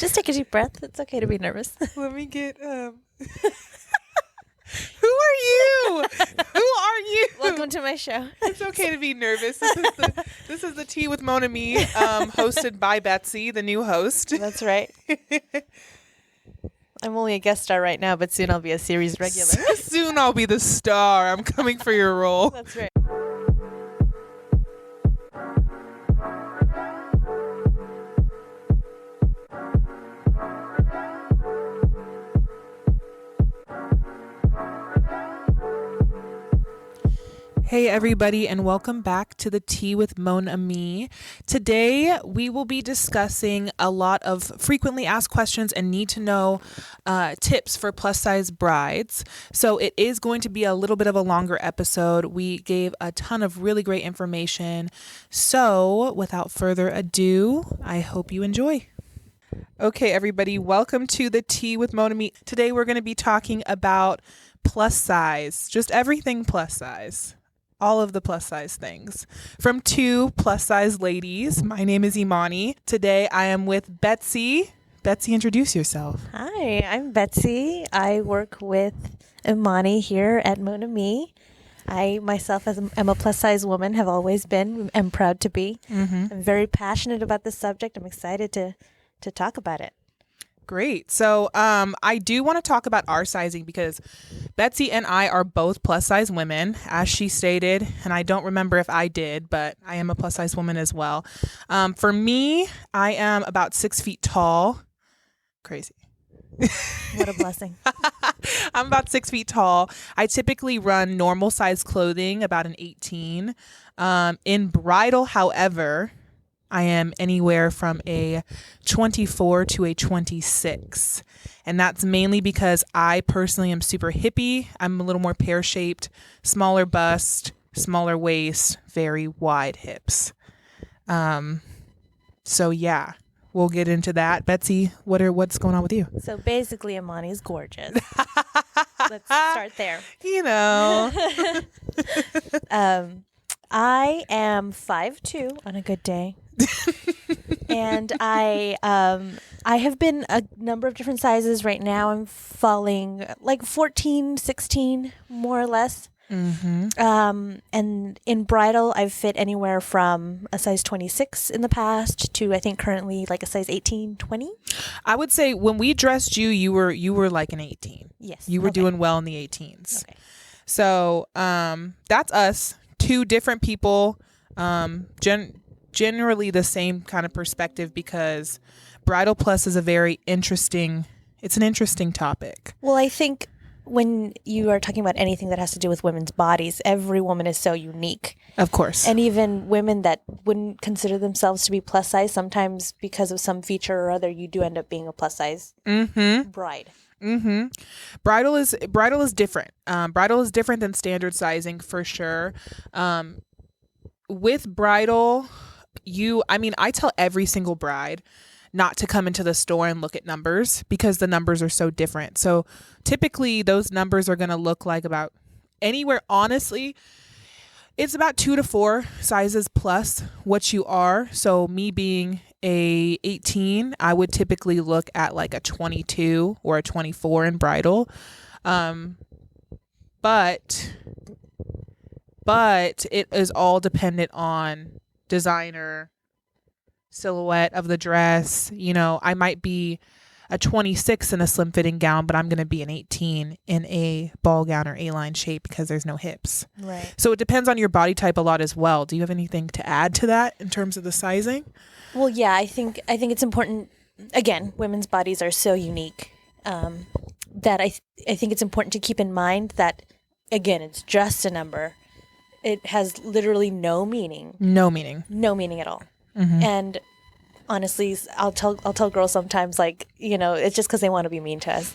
Just take a deep breath. It's okay to be nervous. Let me get Who are you? Who are you? Welcome to my show. It's okay to be nervous. This is the Tea with Mon Amie, hosted by Betzi, the new host. That's right. I'm only a guest star right now, but soon I'll be a series regular. Soon I'll be the star. I'm coming for your role. That's right. Hey everybody, and welcome back to the Tea with Mon Amie. Today we will be discussing a lot of frequently asked questions and need to know tips for plus size brides. So it is going to be a little bit of a longer episode. We gave a ton of really great information. So without further ado, I hope you enjoy. Okay, everybody, welcome to the Tea with Mon Amie. Today we're going to be talking about plus size, just everything plus size. All of the plus size things from two plus size ladies. My name is Imani. Today I am with Betzi. Betzi, introduce yourself. Hi, I'm Betzi. I work with Imani here at Mon Amie. I myself am a plus size woman, have always been, am proud to be. I'm very passionate about this subject. I'm excited to talk about it. Great. So I do want to talk about our sizing because Betzi and I are both plus size women, as she stated, and I don't remember if I did, but I am a plus size woman as well. For me, I am about 6 feet tall. Crazy. What a blessing. I'm about 6 feet tall. I typically run normal size clothing, about an 18. In bridal, however, I am anywhere from a 24 to a 26. And that's mainly because I personally am super hippie. I'm a little more pear shaped, smaller bust, smaller waist, very wide hips. So yeah, we'll get into that. Betzi, what's going on with you? So basically, Imani's gorgeous. Let's start there. You know. I am 5'2" on a good day. And I have been a number of different sizes. Right now I'm falling like 14, 16, more or less. And in bridal, I've fit anywhere from a size 26 in the past to I think currently like a size 18, 20. I would say when we dressed you, you were like an 18. Yes. You were doing well in the 18s. Okay. So that's us, two different people, generally the same kind of perspective because bridal plus is it's an interesting topic. Well, I think when you are talking about anything that has to do with women's bodies, every woman is so unique. Of course. And even women that wouldn't consider themselves to be plus size, sometimes because of some feature or other, you do end up being a plus size bride. Bridal is different. Bridal is different than standard sizing for sure. With bridal, I tell every single bride not to come into the store and look at numbers because the numbers are so different. So typically those numbers are going to look like about anywhere, honestly, it's about 2 to 4 sizes plus what you are. So me being a 18, I would typically look at like a 22 or a 24 in bridal. But it is all dependent on designer, silhouette of the dress. You know, I might be a 26 in a slim fitting gown, but I'm going to be an 18 in a ball gown or A-line shape because there's no hips. Right. So it depends on your body type a lot as well. Do you have anything to add to that in terms of the sizing? Well, yeah, I think it's important. Again, women's bodies are so unique that I think it's important to keep in mind that, again, it's just a number. It has literally no meaning. No meaning at all. And honestly, I'll tell girls sometimes, like, you know, it's just because they want to be mean to us.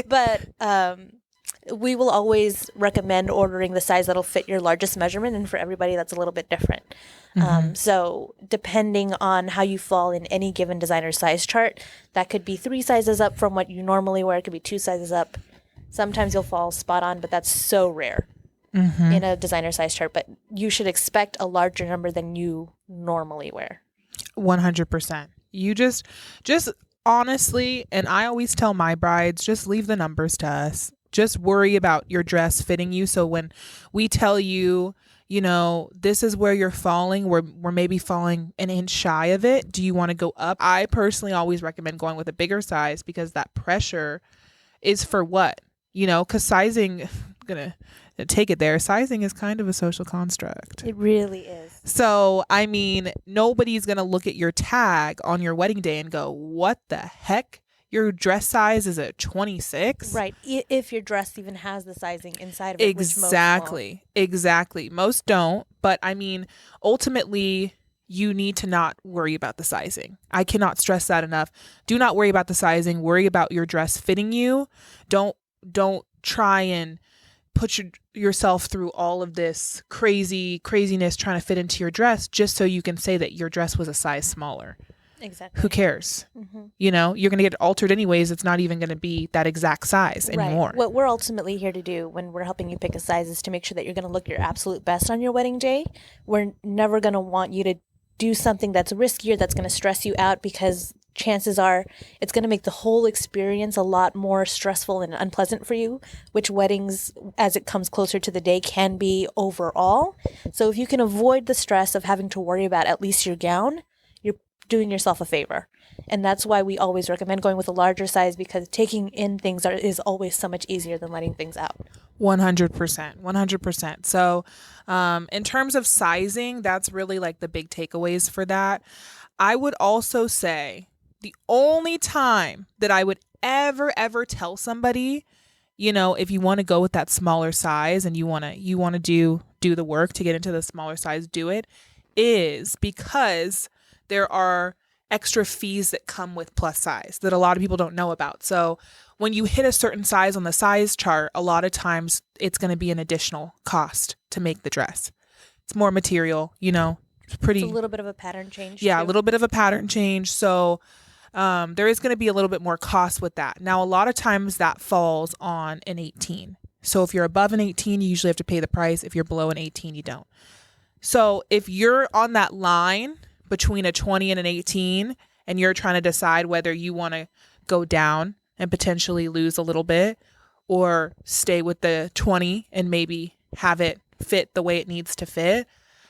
But we will always recommend ordering the size that'll fit your largest measurement, and for everybody that's a little bit different. So depending on how you fall in any given designer size chart, that could be 3 sizes up from what you normally wear. It could be 2 sizes up. Sometimes you'll fall spot on, but that's so rare. In a designer size chart, but you should expect a larger number than you normally wear. 100%. You just honestly, and I always tell my brides, just leave the numbers to us. Just worry about your dress fitting you. So when we tell you, this is where you're falling, we're maybe falling an inch shy of it. Do you want to go up? I personally always recommend going with a bigger size because that pressure is for what? Because sizing, gonna take it there. Sizing is kind of a social construct. It really is. So, I mean, nobody's going to look at your tag on your wedding day and go, what the heck? Your dress size is a 26? Right. If your dress even has the sizing inside of it. Exactly. Exactly. Most don't. But I mean, ultimately, you need to not worry about the sizing. I cannot stress that enough. Do not worry about the sizing. Worry about your dress fitting you. Don't try and put yourself through all of this craziness trying to fit into your dress just so you can say that your dress was a size smaller. Exactly. Who cares? Mm-hmm. You're going to get it altered anyways. It's not even going to be that exact size anymore. What we're ultimately here to do when we're helping you pick a size is to make sure that you're going to look your absolute best on your wedding day. We're never going to want you to do something that's riskier, that's going to stress you out, because chances are it's going to make the whole experience a lot more stressful and unpleasant for you, which weddings, as it comes closer to the day, can be overall. So if you can avoid the stress of having to worry about at least your gown, you're doing yourself a favor. And that's why we always recommend going with a larger size, because taking in things is always so much easier than letting things out. 100%. So in terms of sizing, that's really like the big takeaways for that. I would also say the only time that I would ever tell somebody, if you want to go with that smaller size and you want to do the work to get into the smaller size, do it, is because there are extra fees that come with plus size that a lot of people don't know about. So when you hit a certain size on the size chart, a lot of times it's going to be an additional cost to make the dress. It's more material, it's pretty. It's a little bit of a pattern change. Yeah, too. a little bit of a pattern change. So there is going to be a little bit more cost with that. Now, a lot of times that falls on an 18. So if you're above an 18, you usually have to pay the price. If you're below an 18, you don't. So if you're on that line between a 20 and an 18, and you're trying to decide whether you want to go down and potentially lose a little bit, or stay with the 20 and maybe have it fit the way it needs to fit,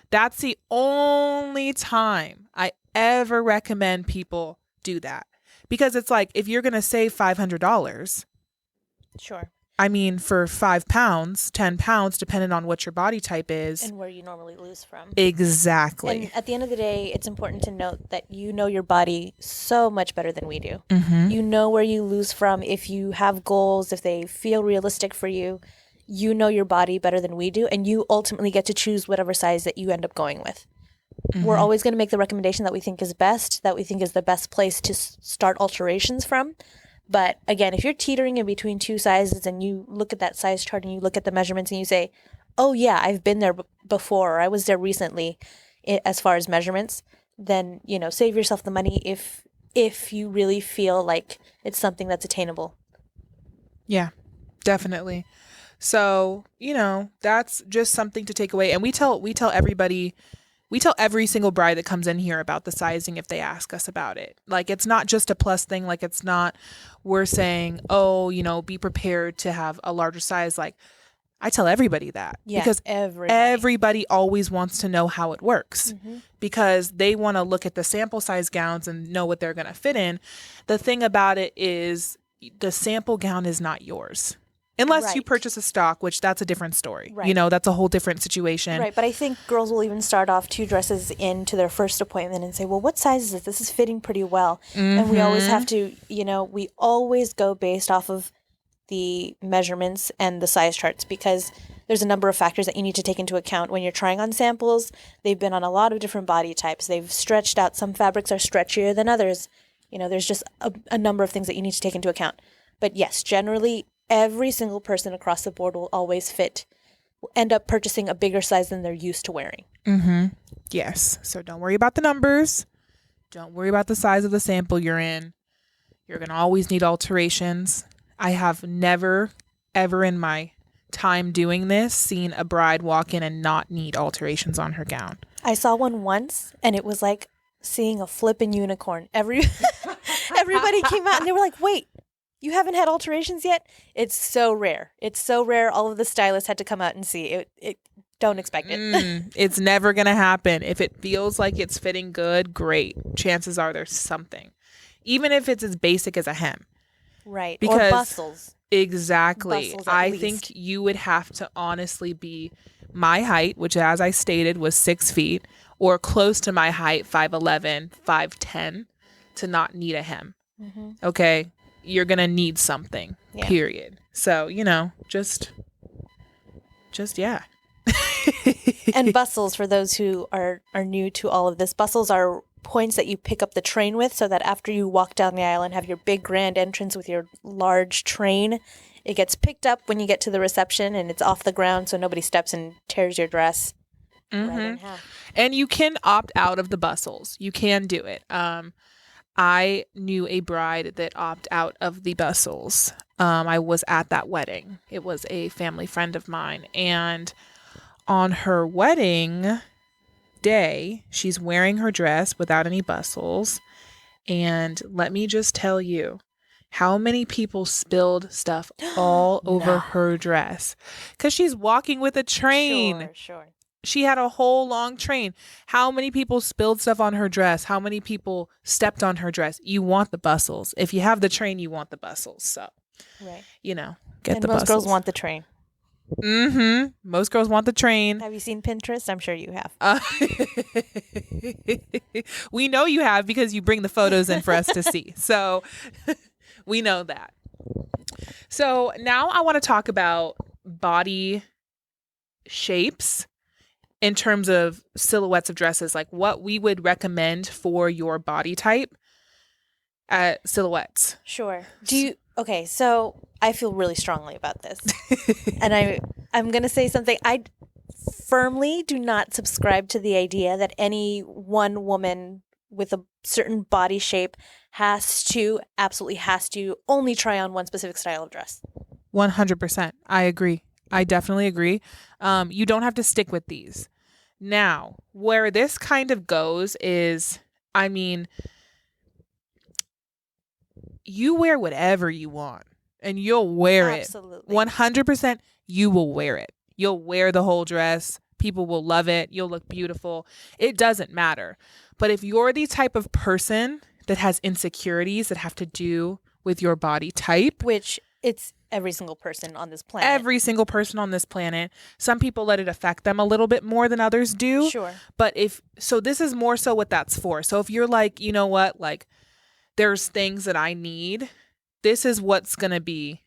that's the only time I ever recommend people do that. Because it's like, if you're going to save $500, sure. I mean, for 5 pounds, 10 pounds, depending on what your body type is. And where you normally lose from. Exactly. And at the end of the day, it's important to note that you know your body so much better than we do. Mm-hmm. You know where you lose from. If you have goals, if they feel realistic for you, you know your body better than we do. And you ultimately get to choose whatever size that you end up going with. Mm-hmm. We're always going to make the recommendation that we think is best, that we think is the best place to start alterations from. But again, if you're teetering in between two sizes and you look at that size chart and you look at the measurements and you say, oh yeah, I've been there before, or I was there recently as far as measurements, then, save yourself the money if you really feel like it's something that's attainable. Yeah, definitely. So, that's just something to take away. And we tell everybody, we tell every single bride that comes in here about the sizing if they ask us about it. Like, it's not just a plus thing. Like, it's not, we're saying, oh, be prepared to have a larger size. Like, I tell everybody that. Yeah, because everybody always wants to know how it works. Mm-hmm. Because they want to look at the sample size gowns and know what they're going to fit in. The thing about it is the sample gown is not yours. Unless you purchase a stock, which that's a different story. Right. That's a whole different situation. Right. But I think girls will even start off 2 dresses into their first appointment and say, well, what size is this? This is fitting pretty well. Mm-hmm. And we always have to, we always go based off of the measurements and the size charts, because there's a number of factors that you need to take into account when you're trying on samples. They've been on a lot of different body types. They've stretched out. Some fabrics are stretchier than others. There's just a number of things that you need to take into account. But yes, generally, every single person across the board will always end up purchasing a bigger size than they're used to wearing. Mm-hmm. Yes. So don't worry about the numbers. Don't worry about the size of the sample you're in. You're going to always need alterations. I have never, ever in my time doing this seen a bride walk in and not need alterations on her gown. I saw one once and it was like seeing a flippin' unicorn. Everybody came out and they were like, wait, you haven't had alterations yet? It's so rare. It's so rare. All of the stylists had to come out and see it. Don't expect it. It's never going to happen. If it feels like it's fitting good, great. Chances are there's something. Even if it's as basic as a hem. Right. Because, or bustles. Exactly. Bustles I least. think you would have to honestly be my height, which as I stated was 6 feet, or close to my height, 5'11", 5'10", to not need a hem. Mm-hmm. Okay? You're going to need something, period. So, just yeah. And bustles, for those who are new to all of this, bustles are points that you pick up the train with, so that after you walk down the aisle and have your big grand entrance with your large train, it gets picked up when you get to the reception and it's off the ground so nobody steps and tears your dress right in half. And you can opt out of the bustles. You can do it. I knew a bride that opted out of the bustles. I was at that wedding. It was a family friend of mine. And on her wedding day, she's wearing her dress without any bustles. And let me just tell you how many people spilled stuff all over her dress. Because she's walking with a train. Sure. She had a whole long train. How many people spilled stuff on her dress? How many people stepped on her dress? You want the bustles. If you have the train, you want the bustles. So, right. Get and the bustles. Most girls want the train. Most girls want the train. Have you seen Pinterest? I'm sure you have. We know you have because you bring the photos in for us to see. So we know that. So now I want to talk about body shapes in terms of silhouettes of dresses, like what we would recommend for your body type silhouettes. Sure. Okay, so I feel really strongly about this. And I'm going to say something. I firmly do not subscribe to the idea that any one woman with a certain body shape absolutely has to only try on one specific style of dress. 100%. I agree. I definitely agree. You don't have to stick with these. Now, where this kind of goes is, you wear whatever you want and you'll wear Absolutely. it. 100% you will wear it. You'll wear the whole dress. People will love it. You'll look beautiful. It doesn't matter. But if you're the type of person that has insecurities that have to do with your body type, which it's every single person on this planet. Every single person on this planet. Some people let it affect them a little bit more than others do. Sure. But this is more so what that's for. So if you're like, you know what, like there's things that I need, this is what's going to be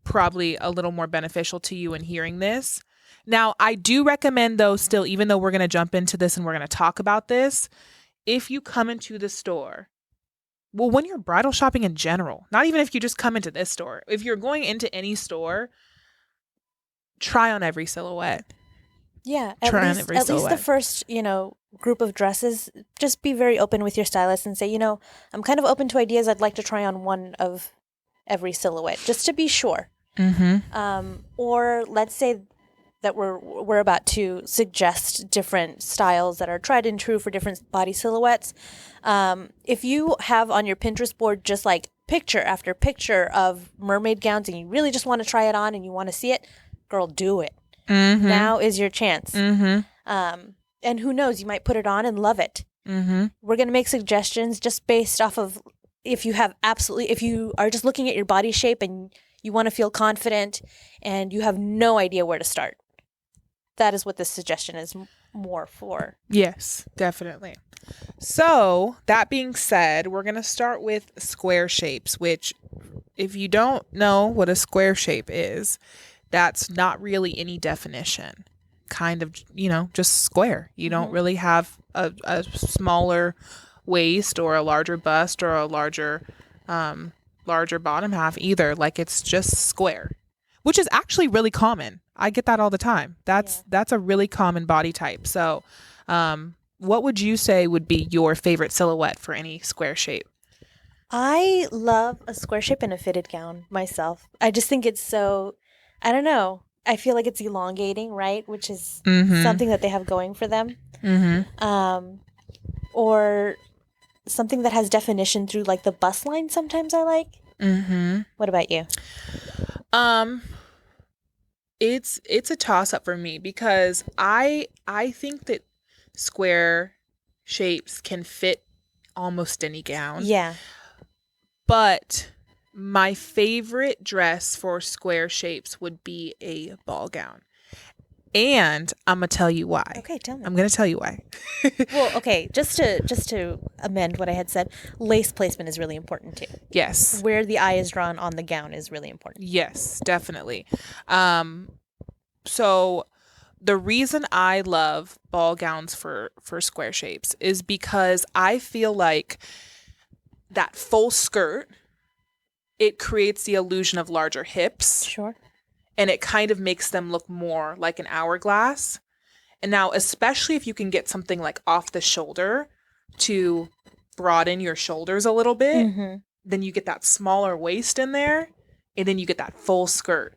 probably a little more beneficial to you in hearing this. Now, I do recommend though still, even though we're going to jump into this and we're going to talk about this, if you come into the store, well, when you're bridal shopping in general, not even if you just come into this store, if you're going into any store, try on every silhouette. Yeah, at least the first, group of dresses, just be very open with your stylist and say, I'm kind of open to ideas. I'd like to try on one of every silhouette, just to be sure. Mm-hmm. Or let's say that we're about to suggest different styles that are tried and true for different body silhouettes. If you have on your Pinterest board just like picture after picture of mermaid gowns and you really just want to try it on and you want to see it, girl, do it. Mm-hmm. Now is your chance. Mm-hmm. And who knows, you might put it on and love it. Mm-hmm. We're going to make suggestions just based off of if you are just looking at your body shape and you want to feel confident and you have no idea where to start. That is what this suggestion is more for. Yes, definitely. So that being said, we're going to start with square shapes, which if you don't know what a square shape is, that's not really any definition. Kind of, just square. You don't really have a smaller waist or a larger bust or a larger bottom half either. Like it's just square, which is actually really common. I get that all the time. That's a really common body type. So, what would you say would be your favorite silhouette for any square shape? I love a square shape in a fitted gown myself. I just think it's so, I don't know. I feel like it's elongating, right? Which is something that they have going for them. Mm-hmm. Or something that has definition through like the bust line sometimes I like. What about you? It's a toss up for me because I think that square shapes can fit almost any gown. Yeah. But my favorite dress for square shapes would be a ball gown. And I'm going to tell you why. Okay, tell me. I'm going to tell you why. Well, okay, just to amend what I had said, lace placement is really important too. Yes. Where the eye is drawn on the gown is really important. Yes, definitely. So the reason I love ball gowns for square shapes is because I feel like that full skirt, it creates the illusion of larger hips. Sure. And it kind of makes them look more like an hourglass. And now, especially if you can get something like off the shoulder to broaden your shoulders a little bit, then you get that smaller waist in there, and then you get that full skirt.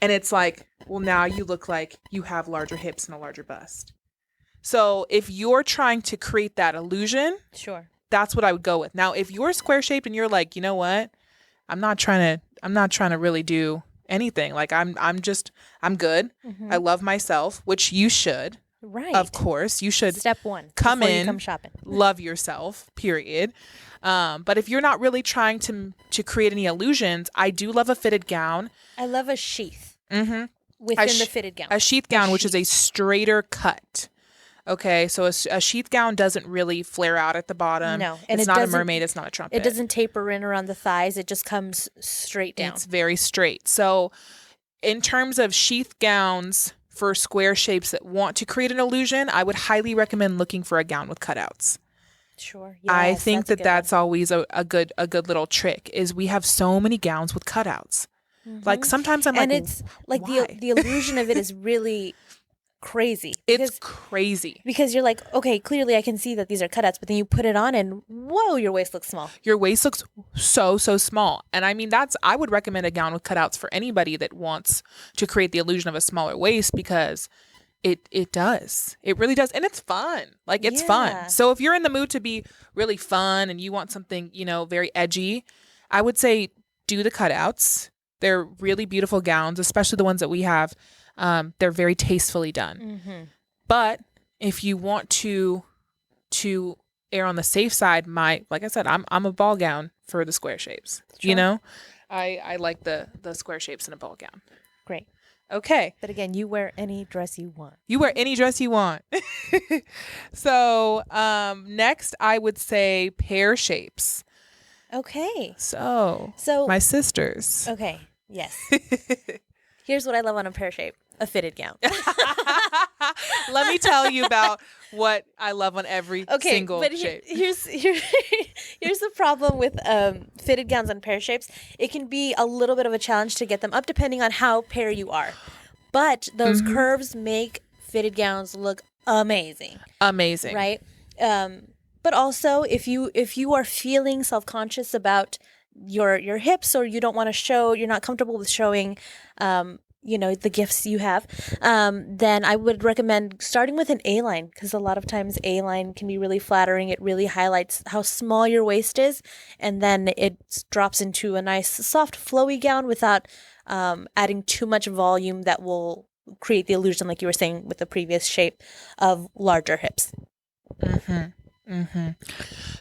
And it's like, well, now you look like you have larger hips and a larger bust. So if you're trying to create that illusion, sure, that's what I would go with. Now, if you're square shaped and you're like, you know what, I'm not trying to really do anything. Like I'm good. I love myself, which you should. Right. Of course, you should. Step one. Come in, come shopping. love yourself, period. But if you're not really trying to create any illusions, I do love a fitted gown. I love a sheath. Within the fitted gown. A sheath gown, which is a straighter cut. Okay, so a sheath gown doesn't really flare out at the bottom. No. And it's not a mermaid. It's not a trumpet. It doesn't taper in around the thighs. It just comes straight down. It's very straight. So in terms of sheath gowns for square shapes that want to create an illusion, I would highly recommend looking for a gown with cutouts. Sure. Yes, I think that's always a good little trick is we have so many gowns with cutouts. Like sometimes I'm and it's like the illusion of it is really crazy. It's crazy. Because you're like, okay, clearly I can see that these are cutouts, but then you put it on and whoa, your waist looks small. Your waist looks so small. And I mean, I would recommend a gown with cutouts for anybody that wants to create the illusion of a smaller waist because it does. It really does. And it's fun. Like it's fun. So if you're in the mood to be really fun and you want something, very edgy, I would say do the cutouts. They're really beautiful gowns, especially the ones that we have. They're very tastefully done. But if you want to err on the safe side, like I said, I'm a ball gown for the square shapes. Sure. I like the square shapes in a ball gown. Great. Okay. But again, you wear any dress you want. You wear any dress you want. So next I would say pear shapes. Okay. So my sisters. Okay. Yes. Here's what I love on a pear shape. A fitted gown. Let me tell you about what I love on every single shape. Here's the problem with fitted gowns on pear shapes. It can be a little bit of a challenge to get them up depending on how pear you are. But those curves make fitted gowns look amazing. Amazing. Right? But also if you are feeling self-conscious about your hips or you don't want to show, you're not comfortable with showing the gifts you have, then I would recommend starting with an A-line because a lot of times A-line can be really flattering. It really highlights how small your waist is, and then it drops into a nice soft flowy gown without adding too much volume that will create the illusion, like you were saying with the previous shape, of larger hips.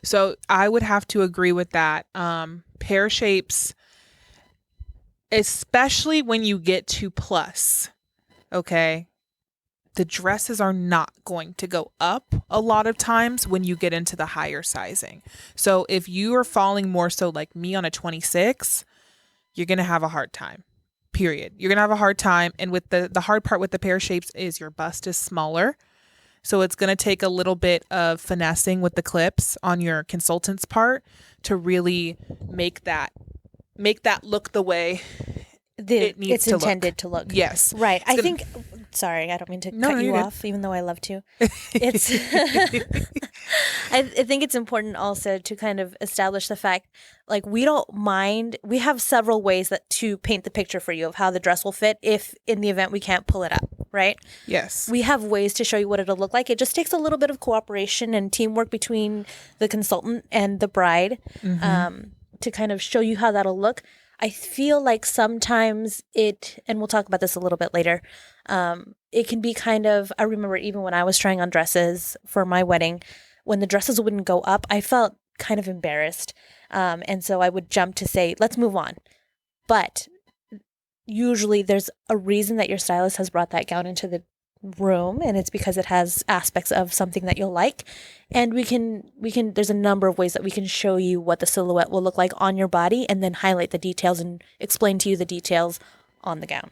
So I would have to agree with that. Pear shapes, especially when you get to plus, okay, the dresses are not going to go up a lot of times when you get into the higher sizing. So if you are falling more so like me on a 26, you're going to have a hard time, period. You're going to have a hard time. And with the hard part with the pear shapes is your bust is smaller. So it's going to take a little bit of finessing with the clips on your consultant's part to really make that look the way it needs to look. It's intended to look. Yes. Right. Sorry, I don't mean to cut you off, even though I love to. It's I think it's important also to kind of establish the fact, like, we don't mind. We have several ways to paint the picture for you of how the dress will fit if in the event we can't pull it up. right? Yes. We have ways to show you what it'll look like. It just takes a little bit of cooperation and teamwork between the consultant and the bride to kind of show you how that'll look. I feel like sometimes and we'll talk about this a little bit later, it can be kind of, I remember even when I was trying on dresses for my wedding, when the dresses wouldn't go up, I felt kind of embarrassed. And so I would jump to say, let's move on. But usually there's a reason that your stylist has brought that gown into the room, and it's because it has aspects of something that you'll like. And we can there's a number of ways that we can show you what the silhouette will look like on your body, and then highlight the details and explain to you the details on the gown.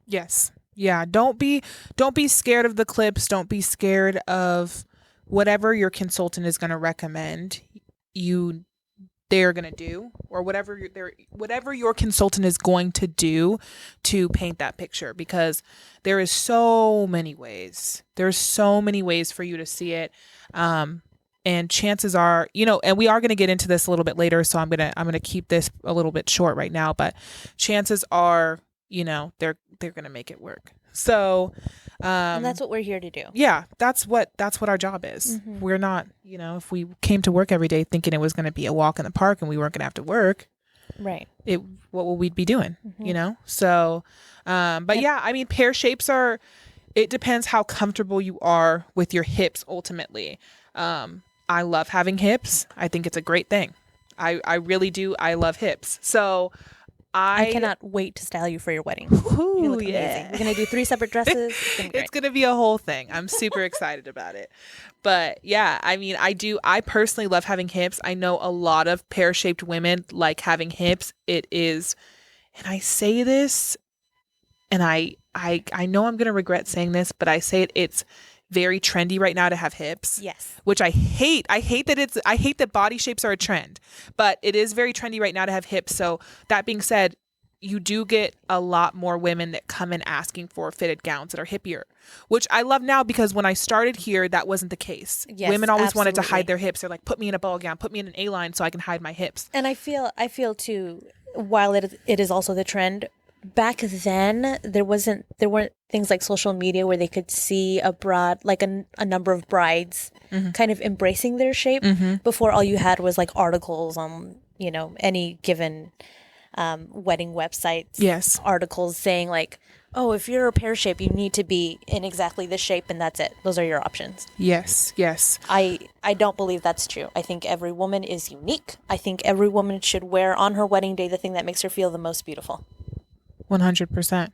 Yes. Yeah. Don't be scared of the clips. Don't be scared of whatever your consultant is going to recommend they're going to do, or whatever your consultant is going to do to paint that picture, because there is so many ways. There's so many ways for you to see it. And chances are, and we are going to get into this a little bit later, so I'm going to keep this a little bit short right now, but chances are, they're going to make it work. So, and that's what we're here to do. Yeah, that's what our job is. Mm-hmm. We're not, if we came to work every day thinking it was going to be a walk in the park and we weren't going to have to work, right? What would we be doing? Mm-hmm. So, but yeah, I mean, pear shapes it depends how comfortable you are with your hips. Ultimately, I love having hips. I think it's a great thing. I really do. I love hips. So. I cannot wait to style you for your wedding. You look amazing. We're going to do 3 separate dresses. It's going to be a whole thing. I'm super excited about it. But yeah, I mean, I personally love having hips. I know a lot of pear-shaped women like having hips. It is, and I say this, and I know I'm going to regret saying this, but I say it's very trendy right now to have hips. Yes. Which I hate. I hate that body shapes are a trend, but it is very trendy right now to have hips. So that being said, you do get a lot more women that come in asking for fitted gowns that are hippier, which I love now, because when I started here, that wasn't the case. Yes, women always wanted to absolutely. hide their hips. They're like, put me in a ball gown, put me in an A-line so I can hide my hips. And I feel too, while it is also the trend, back then there weren't things like social media where they could see a number of brides kind of embracing their shape. Before, all you had was like articles on any given wedding websites. Yes. Articles saying like, oh, if you're a pear shape, you need to be in exactly this shape, and that's it. Those are your options. Yes. I don't believe that's true. I think every woman is unique. I think every woman should wear on her wedding day the thing that makes her feel the most beautiful. 100%.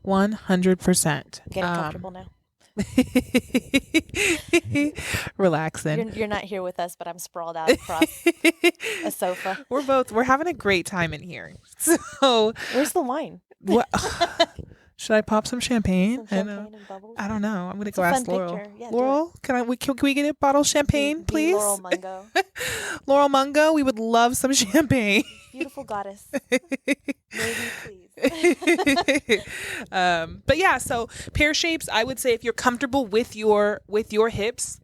100%. Getting comfortable now. Relaxing. You're not here with us, but I'm sprawled out across a sofa. We're having a great time in here. So where's the wine? What? Should I pop some champagne? Some champagne and bubbles? I don't know. I'm gonna It's go a ask fun Laurel. picture. Yeah, Laurel, can we get a bottle of champagne, please? Laurel Mungo. Laurel Mungo, we would love some champagne. Beautiful goddess. Maybe, please. But yeah, so pear shapes, I would say if you're comfortable with your hips,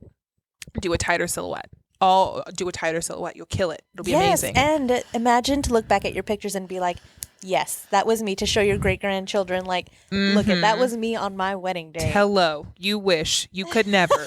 do a tighter silhouette. Do a tighter silhouette. You'll kill it. It'll be amazing. And imagine to look back at your pictures and be like, yes, that was me, to show your great grandchildren, like, look at that was me on my wedding day. Hello. You wish you could never.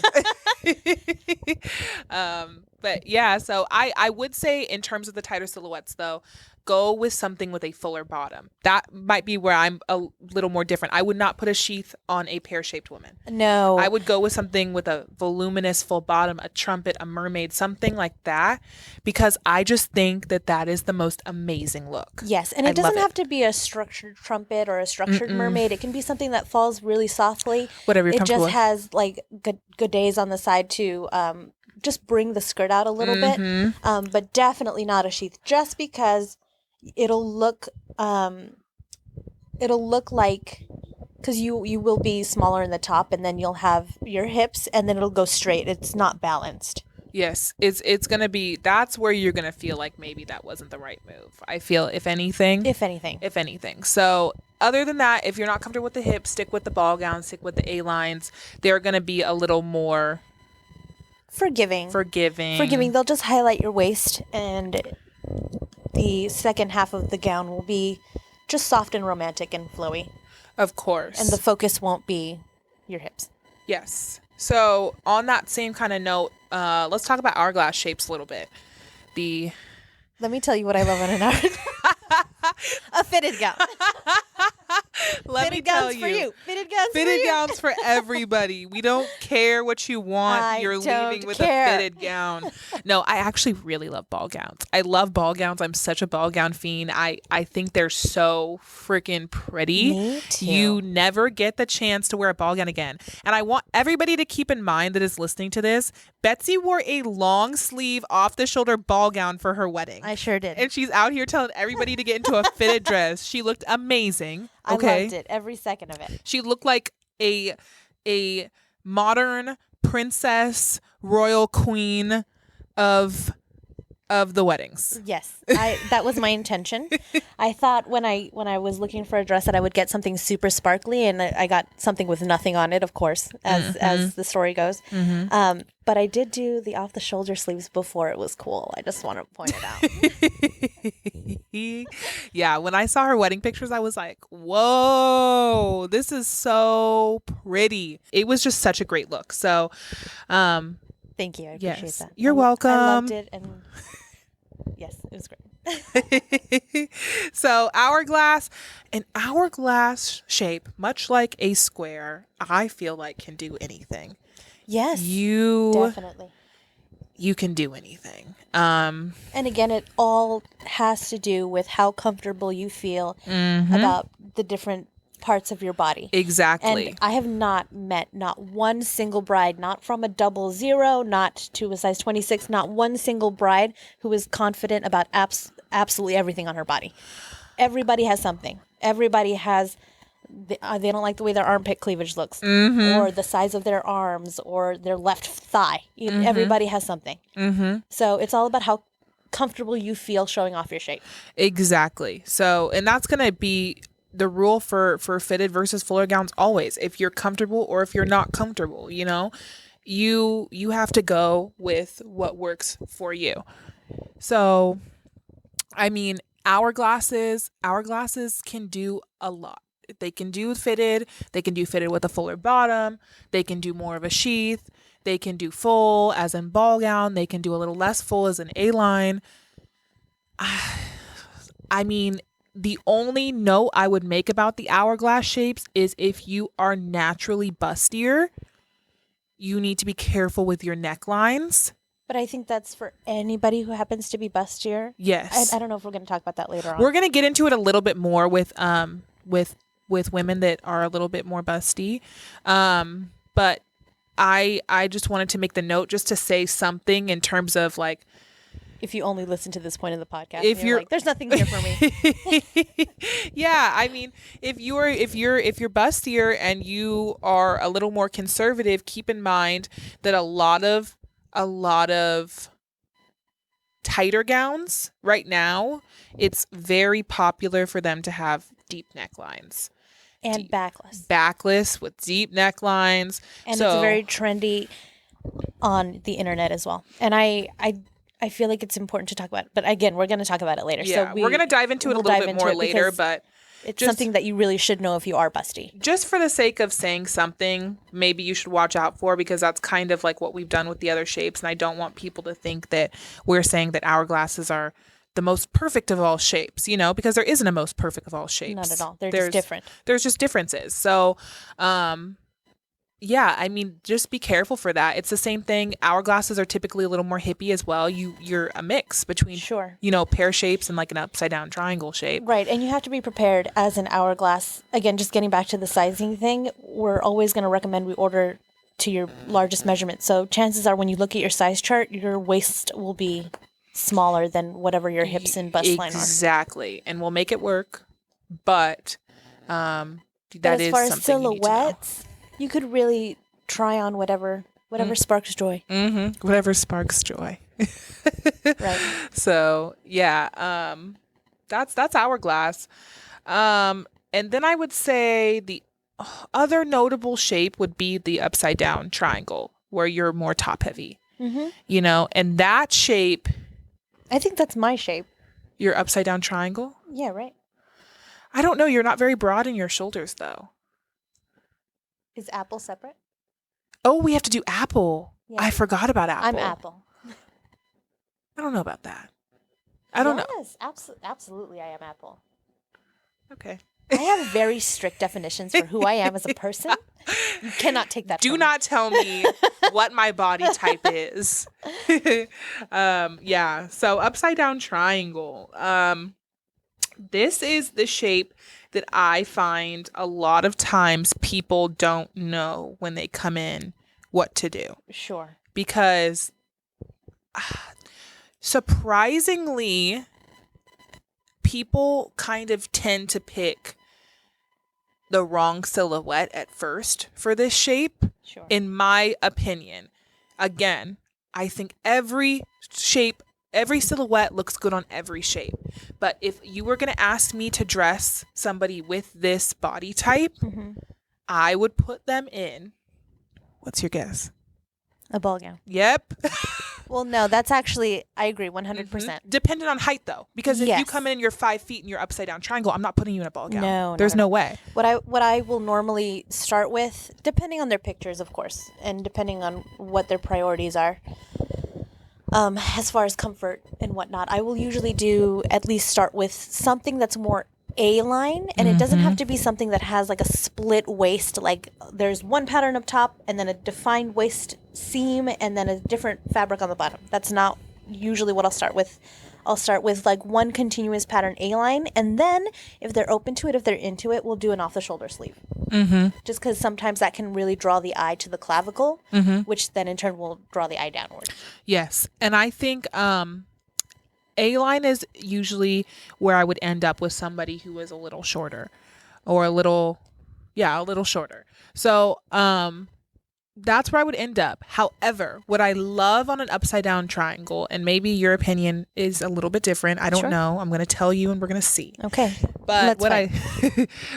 But yeah, so I would say in terms of the tighter silhouettes though, go with something with a fuller bottom. That might be where I'm a little more different. I would not put a sheath on a pear-shaped woman. No. I would go with something with a voluminous full bottom, a trumpet, a mermaid, something like that, because I just think that is the most amazing look. Yes, and it doesn't have to be a structured trumpet or a structured mermaid. It can be something that falls really softly. Whatever you're comfortable with. It just has like godets on the side to just bring the skirt out a little bit, but definitely not a sheath, just because it'll look like, because you will be smaller in the top, and then you'll have your hips, and then it'll go straight. It's not balanced. Yes, it's gonna be. That's where you're gonna feel like maybe that wasn't the right move. I feel if anything. So other than that, if you're not comfortable with the hips, stick with the ball gown, stick with the A-lines. They're gonna be a little more forgiving. They'll just highlight your waist, and the second half of the gown will be just soft and romantic and flowy. Of course. And the focus won't be your hips. Yes. So on that same kind of note, let's talk about hourglass shapes a little bit. Let me tell you what I love on an hourglass. A fitted gown. Fitted gowns for you. Fitted gowns for everybody. We don't care what you want. You're leaving with a fitted gown. No, I actually really love ball gowns. I love ball gowns. I'm such a ball gown fiend. I think they're so freaking pretty. Me too. You never get the chance to wear a ball gown again. And I want everybody to keep in mind that is listening to this, Betzi wore a long sleeve off the shoulder ball gown for her wedding. I sure did. And she's out here telling everybody to get into a fitted dress. She looked amazing. Okay. I loved it, every second of it. She looked like a modern princess, royal queen of the weddings. Yes, that was my intention. I thought when I was looking for a dress that I would get something super sparkly, and I got something with nothing on it, of course, as the story goes. Mm-hmm. But I did do the off the shoulder sleeves before it was cool. I just want to point it out. Yeah, when I saw her wedding pictures, I was like, whoa, this is so pretty. It was just such a great look. So, thank you. I appreciate that. You're welcome. I loved it, and yes, it was great. So an hourglass shape, much like a square, I feel like can do anything. Yes, definitely. You can do anything. And again, it all has to do with how comfortable you feel about the different parts of your body. Exactly. And I have not met not one single bride, not from a 00, not to a size 26, not one single bride who is confident about absolutely everything on her body. Everybody has something. Everybody has, they don't like the way their armpit cleavage looks, or the size of their arms, or their left thigh. Everybody has something. So it's all about how comfortable you feel showing off your shape. Exactly. So, and that's going to be the rule for fitted versus fuller gowns always. If you're comfortable or if you're not comfortable, you have to go with what works for you. So, I mean, hourglasses can do a lot. They can do fitted. They can do fitted with a fuller bottom. They can do more of a sheath. They can do full as in ball gown. They can do a little less full as an A-line. I mean, the only note I would make about the hourglass shapes is if you are naturally bustier, you need to be careful with your necklines. But I think that's for anybody who happens to be bustier. Yes. I don't know if we're going to talk about that later on. We're going to get into it a little bit more with women that are a little bit more busty. But I just wanted to make the note just to say something in terms of like, if you only listen to this point of the podcast, if you're like, there's nothing here for me. Yeah, I mean, if you're bustier and you are a little more conservative, keep in mind that a lot of tighter gowns right now, it's very popular for them to have deep necklines. And backless. Backless with deep necklines. And it's very trendy on the internet as well. And I feel like it's important to talk about it. But again, we're going to talk about it later. Yeah, we're going to dive into it a little bit more later, but it's something that you really should know if you are busty. Just for the sake of saying something, maybe you should watch out for, because that's kind of like what we've done with the other shapes. And I don't want people to think that we're saying that hourglasses are the most perfect of all shapes, because there isn't a most perfect of all shapes. Not at all. They're just different. There's just differences. So, yeah, I mean, just be careful for that. It's the same thing. Hourglasses are typically a little more hippie as well. You're a mix between, pear shapes and like an upside down triangle shape. Right. And you have to be prepared as an hourglass. Again, just getting back to the sizing thing, we're always going to recommend we order to your largest measurement. So chances are when you look at your size chart, your waist will be smaller than whatever your hips and bust line are. Exactly. And we'll make it work. But that as is far as something silhouettes, you could really try on whatever sparks joy. Whatever sparks joy. Right. So yeah, that's hourglass. And then I would say the other notable shape would be the upside down triangle, where you're more top heavy. And that shape. I think that's my shape. Your upside down triangle? Yeah, right. I don't know. You're not very broad in your shoulders, though. Is apple separate? Oh, we have to do apple. Yeah. I forgot about apple. I'm apple. I don't know about that. I don't know. Yes, absolutely I am apple. Okay. I have very strict definitions for who I am as a person. You cannot take that Do from not tell me what my body type is. Yeah. So upside down triangle. This is the shape that I find a lot of times people don't know when they come in what to do. Sure. Because surprisingly, people kind of tend to pick the wrong silhouette at first for this shape, Sure. in my opinion. Again, I think every shape, every silhouette looks good on every shape. But if you were going to ask me to dress somebody with this body type, I would put them in. What's your guess? A ball gown. Yep. Well, no, that's actually, I agree 100%. Dependent on height, though. Because if you Yes. come in, you're 5 feet and you're upside down triangle, I'm not putting you in a ball gown. No, There's no. no way. What I will normally start with, depending on their pictures, of course, and depending on what their priorities are, as far as comfort and whatnot, I will usually do at least start with something that's more A-line, and it doesn't have to be something that has like a split waist, like there's one pattern up top and then a defined waist seam and then a different fabric on the bottom. That's not usually what I'll start with. I'll start with like one continuous pattern A-line, and then if they're open to it, if they're into it, we'll do an off-the-shoulder sleeve. Just because sometimes that can really draw the eye to the clavicle, which then in turn will draw the eye downward. Yes. And I think A-line is usually where I would end up with somebody who is a little shorter or a little shorter. So that's where I would end up. However, what I love on an upside down triangle, and maybe your opinion is a little bit different, I don't know. I'm going to tell you and we're going to see. Okay. But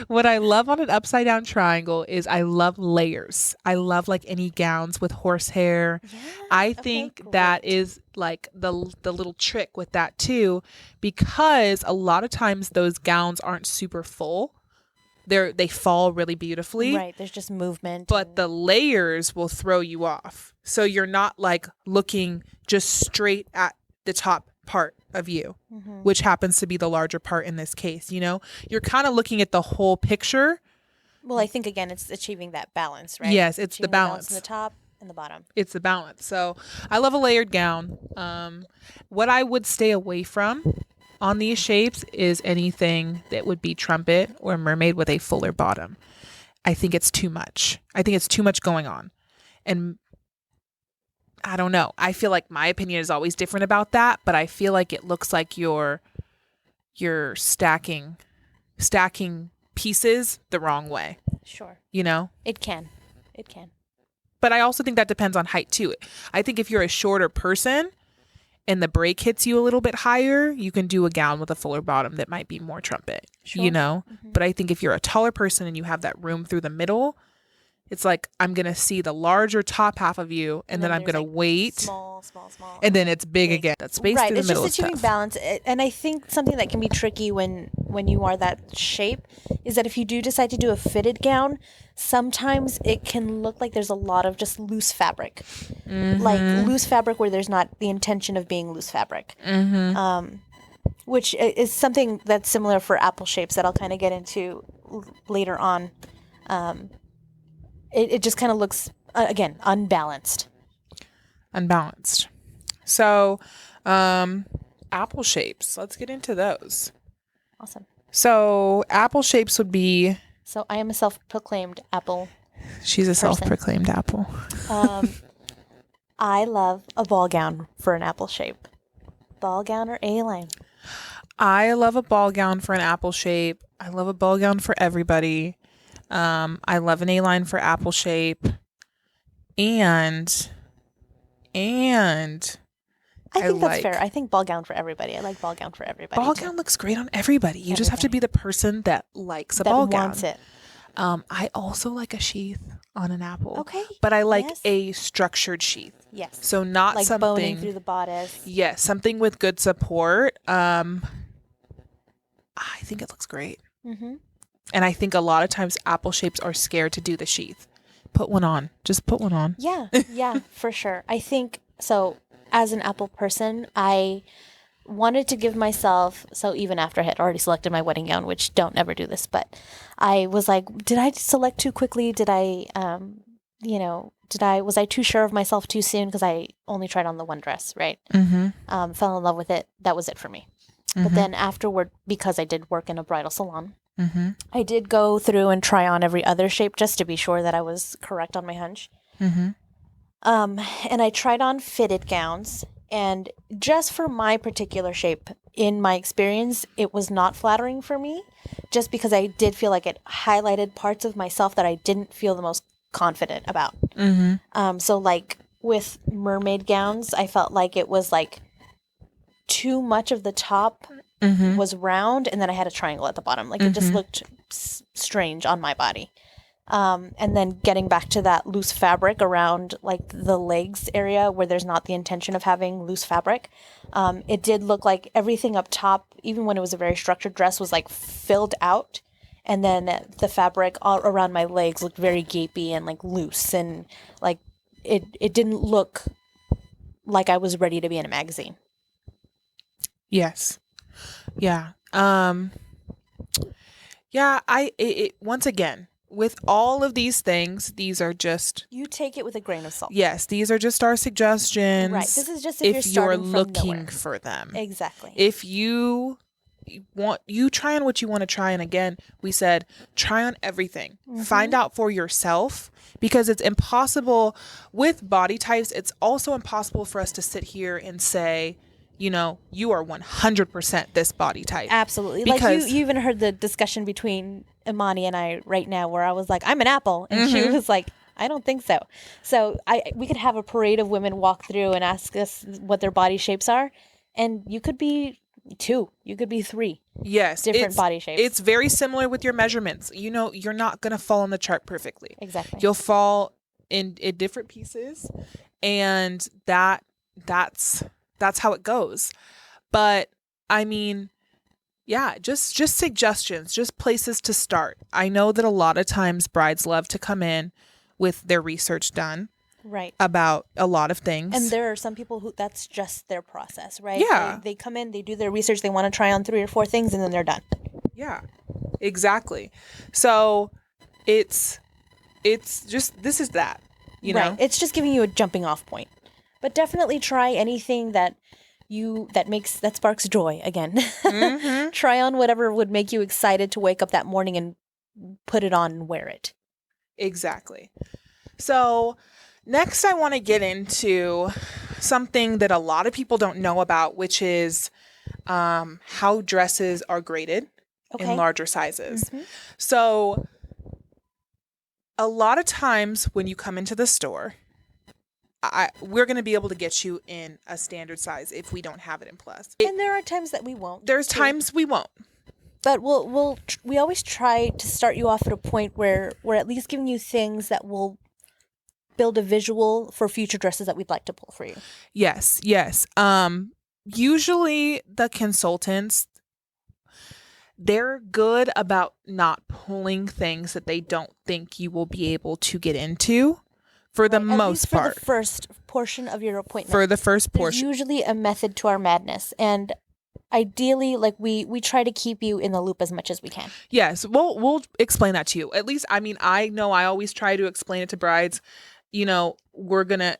what I love on an upside down triangle is I love layers. I love like any gowns with horsehair. Yeah. I think that is like the little trick with that too, because a lot of times those gowns aren't super full. They fall really beautifully. Right. There's just movement. But the layers will throw you off. So you're not like looking just straight at the top part of you, which happens to be the larger part in this case. You know, you're kind of looking at the whole picture. Well, I think again, it's achieving that balance, right? Yes, it's Achieving the balance. In the top and the bottom. It's the balance. So I love a layered gown. What I would stay away from on these shapes is anything that would be trumpet or mermaid with a fuller bottom. I think it's too much. I think it's too much going on. And I don't know. I feel like my opinion is always different about that, but I feel like it looks like you're stacking pieces the wrong way. Sure. You know? It can. But I also think that depends on height too. I think if you're a shorter person and the break hits you a little bit higher, you can do a gown with a fuller bottom that might be more trumpet, you know? But I think if you're a taller person and you have that room through the middle, it's like, I'm going to see the larger top half of you and then I'm going to wait. Small. And then it's big again. That space through the middle is It's just achieving tough. balance. And I think something that can be tricky when you are that shape is that if you do decide to do a fitted gown, sometimes it can look like there's a lot of just loose fabric. Like loose fabric where there's not the intention of being loose fabric. Which is something that's similar for apple shapes that I'll kind of get into later on. It just kind of looks, again, unbalanced. So, apple shapes. Let's get into those. Awesome. So, apple shapes would be... So, I am a self-proclaimed apple. She's a self-proclaimed apple. I love a ball gown for an apple shape. Ball gown or A-line? I love a ball gown for an apple shape. I love a ball gown for everybody. I love an A-line for apple shape. And I think that's fair. I think ball gown for everybody. I like ball gown for everybody. Ball gown looks great on everybody. You just have to be the person that likes a ball gown. Wants it. I also like a sheath on an apple. Okay. But I like a structured sheath. Yes. So not like something boning through the bodice. Yes, something with good support. I think it looks great. Mm-hmm. And I think a lot of times apple shapes are scared to do the sheath. Put one on. Just put one on. Yeah, yeah, for sure. I think so. As an apple person, I wanted to give myself, so even after I had already selected my wedding gown, which don't ever do this, but I was like, did I select too quickly? Did I, was I too sure of myself too soon? Because I only tried on the one dress, right? Mm-hmm. Fell in love with it. That was it for me. Mm-hmm. But then afterward, because I did work in a bridal salon, Mm-hmm. I did go through and try on every other shape just to be sure that I was correct on my hunch. Mm-hmm. And I tried on fitted gowns, and just for my particular shape, in my experience, it was not flattering for me, just because I did feel like it highlighted parts of myself that I didn't feel the most confident about. Mm-hmm. So like with mermaid gowns, I felt like it was like too much of the top Mm-hmm. was round, and then I had a triangle at the bottom. Like it just looked strange on my body. And then getting back to that loose fabric around like the legs area where there's not the intention of having loose fabric, it did look like everything up top, even when it was a very structured dress, was like filled out. And then the fabric all around my legs looked very gapey and like loose, and like it didn't look like I was ready to be in a magazine. Yes. Yeah. Yeah, once again, with all of these things, these are just, You take it with a grain of salt. yes, these are just our suggestions. Right. This is just if you're starting from looking nowhere. for them. Exactly. If you try on what you want to try, and again, we said try on everything. Find out for yourself, because it's impossible with body types. It's also impossible for us to sit here and say, you are 100% this body type. Absolutely. Because like you even heard the discussion between Imani and I right now, where I was like, I'm an apple, and she was like, I don't think so. So we could have a parade of women walk through and ask us what their body shapes are, and you could be 2, you could be 3. Yes, different body shapes. It's very similar with your measurements. You're not gonna fall on the chart perfectly. Exactly. You'll fall in different pieces, and that's how it goes. But I mean, yeah, just suggestions, just places to start. I know that a lot of times brides love to come in with their research done. Right. About a lot of things. And there are some people who that's just their process, right? Yeah. They come in, they do their research, they want to try on 3 or 4 things, and then they're done. Yeah, exactly. So it's just, this is that, Right. It's just giving you a jumping off point. But definitely try anything that sparks joy again. Try on whatever would make you excited to wake up that morning and put it on and wear it. Exactly. So next I want to get into something that a lot of people don't know about, which is how dresses are graded in larger sizes. So a lot of times when you come into the store, we're going to be able to get you in a standard size if we don't have it in plus. And there are times that we won't. There's times we won't. But we always try to start you off at a point where we're at least giving you things that will build a visual for future dresses that we'd like to pull for you. Yes. Usually the consultants, they're good about not pulling things that they don't think you will be able to get into for the most part. For the first portion of your appointment. For the first portion. There's usually a method to our madness. And ideally, like we try to keep you in the loop as much as we can. Yes. We'll explain that to you. At least, I mean, I know I always try to explain it to brides. We're going to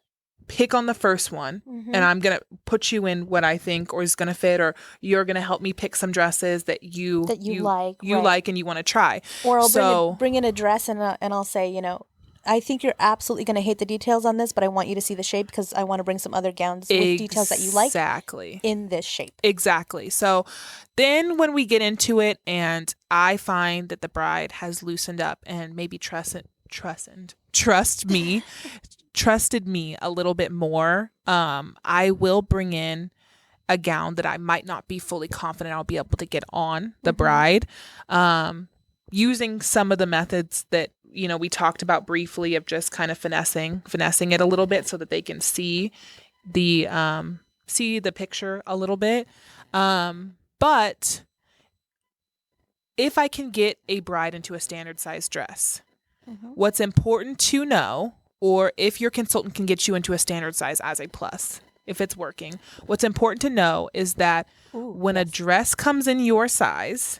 pick on the first one, and I'm going to put you in what I think or is going to fit, or you're going to help me pick some dresses that you like and you want to try. Or I'll bring in a dress and I'll say, I think you're absolutely going to hate the details on this, but I want you to see the shape because I want to bring some other gowns with details that you like in this shape. Exactly. So then when we get into it and I find that the bride has loosened up and maybe trusted me a little bit more, I will bring in a gown that I might not be fully confident I'll be able to get on the bride, using some of the methods that we talked about briefly of just kind of finessing it a little bit so that they can see the picture a little bit. But if I can get a bride into a standard size dress, what's important to know, or if your consultant can get you into a standard size as a plus, if it's working, what's important to know is that when a dress comes in your size,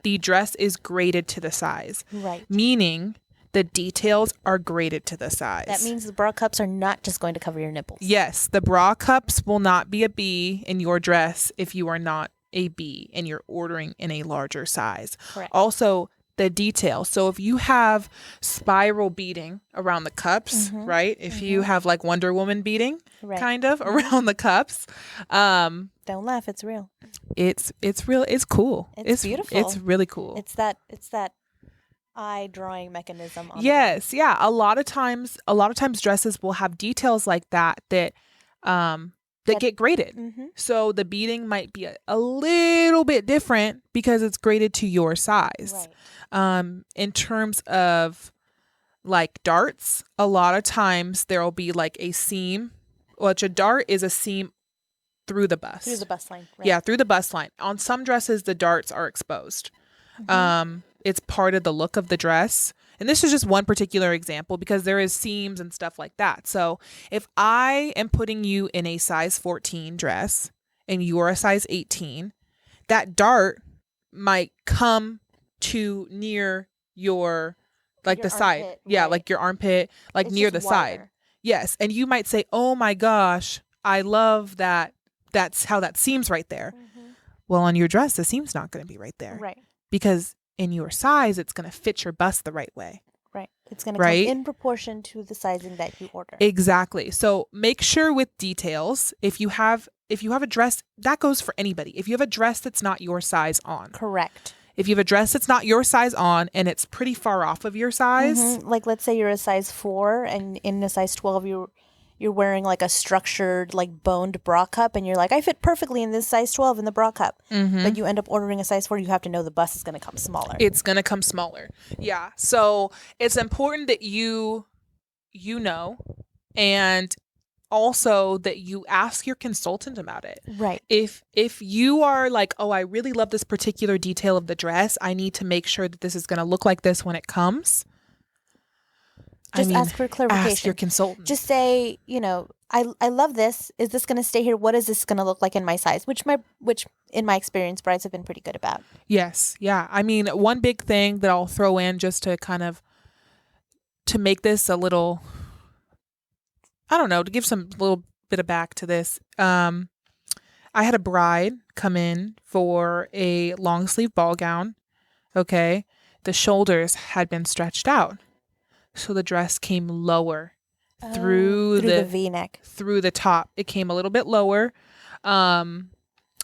the dress is graded to the size. Right. Meaning the details are graded to the size. That means the bra cups are not just going to cover your nipples. Yes, the bra cups will not be a B in your dress if you are not a B and you're ordering in a larger size. Correct. Also, the detail. So if you have spiral beading around the cups, right? If you have like Wonder Woman beading kind of around the cups, don't laugh, it's real. It's real. It's cool. It's beautiful. It's really cool. It's that eye drawing mechanism on yes, yeah. A lot of times dresses will have details like that get graded. So the beading might be a little bit different because it's graded to your size. Right. In terms of like darts, a lot of times there'll be like a seam, which a dart is a seam through the bust. Through the bust line. Right. Yeah, through the bust line. On some dresses, the darts are exposed. It's part of the look of the dress. And this is just one particular example because there is seams and stuff like that. So if I am putting you in a size 14 dress and you're a size 18, that dart might come to near your, like Your the side. armpit, Yeah, right. like your armpit, like It's near just the side. wider. Yes. And you might say, oh my gosh, I love that. That's how that seam's right there. Well, on your dress, the seam's not going to be right there. Right. Because in your size, it's going to fit your bust the right way. Right. It's going to come in proportion to the sizing that you order. Exactly. So make sure with details, if you have a dress, that goes for anybody. If you have a dress that's not your size on. Correct. If you have a dress that's not your size on and it's pretty far off of your size. Like let's say you're a size 4 and in a size 12 you're wearing like a structured like boned bra cup and you're like, I fit perfectly in this size 12 in the bra cup. But you end up ordering a size 4, you have to know the bust is going to come smaller. It's going to come smaller. Yeah. So it's important that you know, and also that you ask your consultant about it. Right. If you are like, oh, I really love this particular detail of the dress, I need to make sure that this is going to look like this when it comes. Just ask for clarification. Ask your consultant. Just say, I love this. Is this going to stay here? What is this going to look like in my size? Which in my experience, brides have been pretty good about. Yes. Yeah. I mean, one big thing that I'll throw in just to kind of, to make this a little, I don't know, to give some little bit of back to this. I had a bride come in for a long sleeve ball gown. Okay. The shoulders had been stretched out. So the dress came lower through the V-neck, through the top. It came a little bit lower. And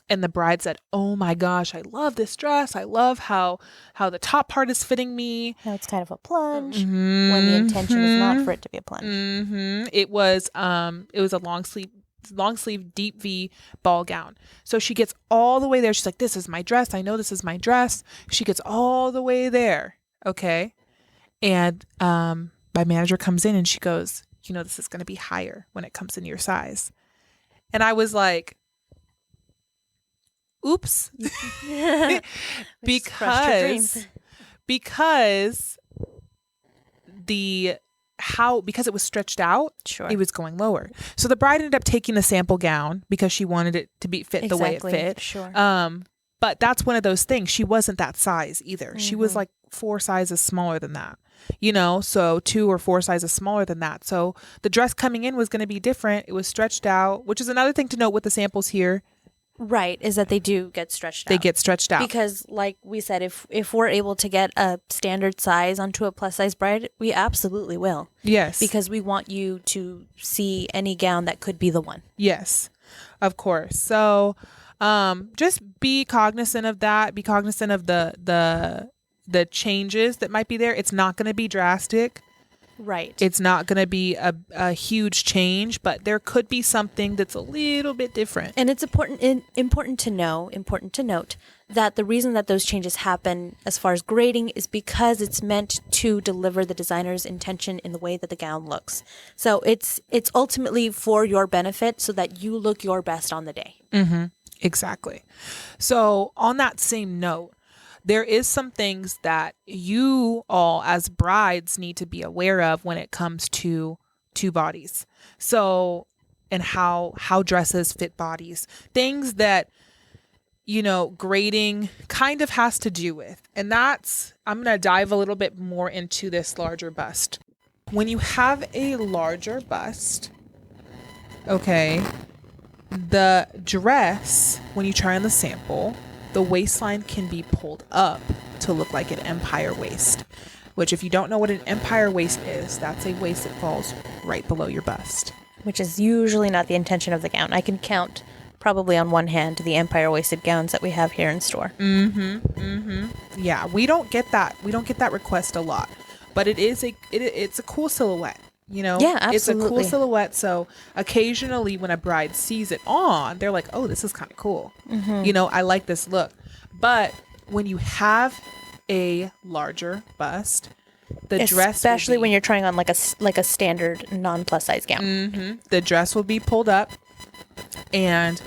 the bride said, oh my gosh, I love this dress. I love how the top part is fitting me. Now it's kind of a plunge when the intention is not for it to be a plunge. It was a long sleeve deep V ball gown. So she gets all the way there. She's like, this is my dress. I know this is my dress. She gets all the way there. Okay. And my manager comes in and she goes, this is going to be higher when it comes in your size. And I was like, oops. because because it was stretched out, sure, it was going lower. So the bride ended up taking the sample gown because she wanted it to be fit the way it fit. Sure. But that's one of those things. She wasn't that size either. She was like 4 sizes smaller than that. So 2 or 4 sizes smaller than that. So the dress coming in was going to be different. It was stretched out, which is another thing to note with the samples here. Right, is that they do get stretched out. They get stretched out. Because like we said, if we're able to get a standard size onto a plus size bride, we absolutely will. Yes. Because we want you to see any gown that could be the one. Yes, of course. So just be cognizant of that. Be cognizant of the changes that might be there. It's not going to be drastic. Right. It's not going to be a huge change, but there could be something that's a little bit different. And it's important to note that the reason that those changes happen as far as grading is because it's meant to deliver the designer's intention in the way that the gown looks. So it's ultimately for your benefit so that you look your best on the day. Exactly. So on that same note, there is some things that you all as brides need to be aware of when it comes to two bodies. So, and how dresses fit bodies, things that, you know, grading kind of has to do with. And that's, I'm going to dive a little bit more into this larger bust. When you have a larger bust, okay, the dress, when you try on the sample, the waistline can be pulled up to look like an empire waist, which if you don't know what an empire waist is, that's a waist that falls right below your bust. Which is usually not the intention of the gown. I can count probably on one hand the empire waisted gowns that we have here in store. Yeah, we don't get that. We don't get that request a lot, but it's a cool silhouette. You know, yeah, absolutely. It's a cool silhouette. So occasionally when a bride sees it on, they're like, oh, this is kind of cool. You know, I like this look. But when you have a larger bust, the dress, especially when you're trying on like a standard non-plus size gown, the dress will be pulled up, and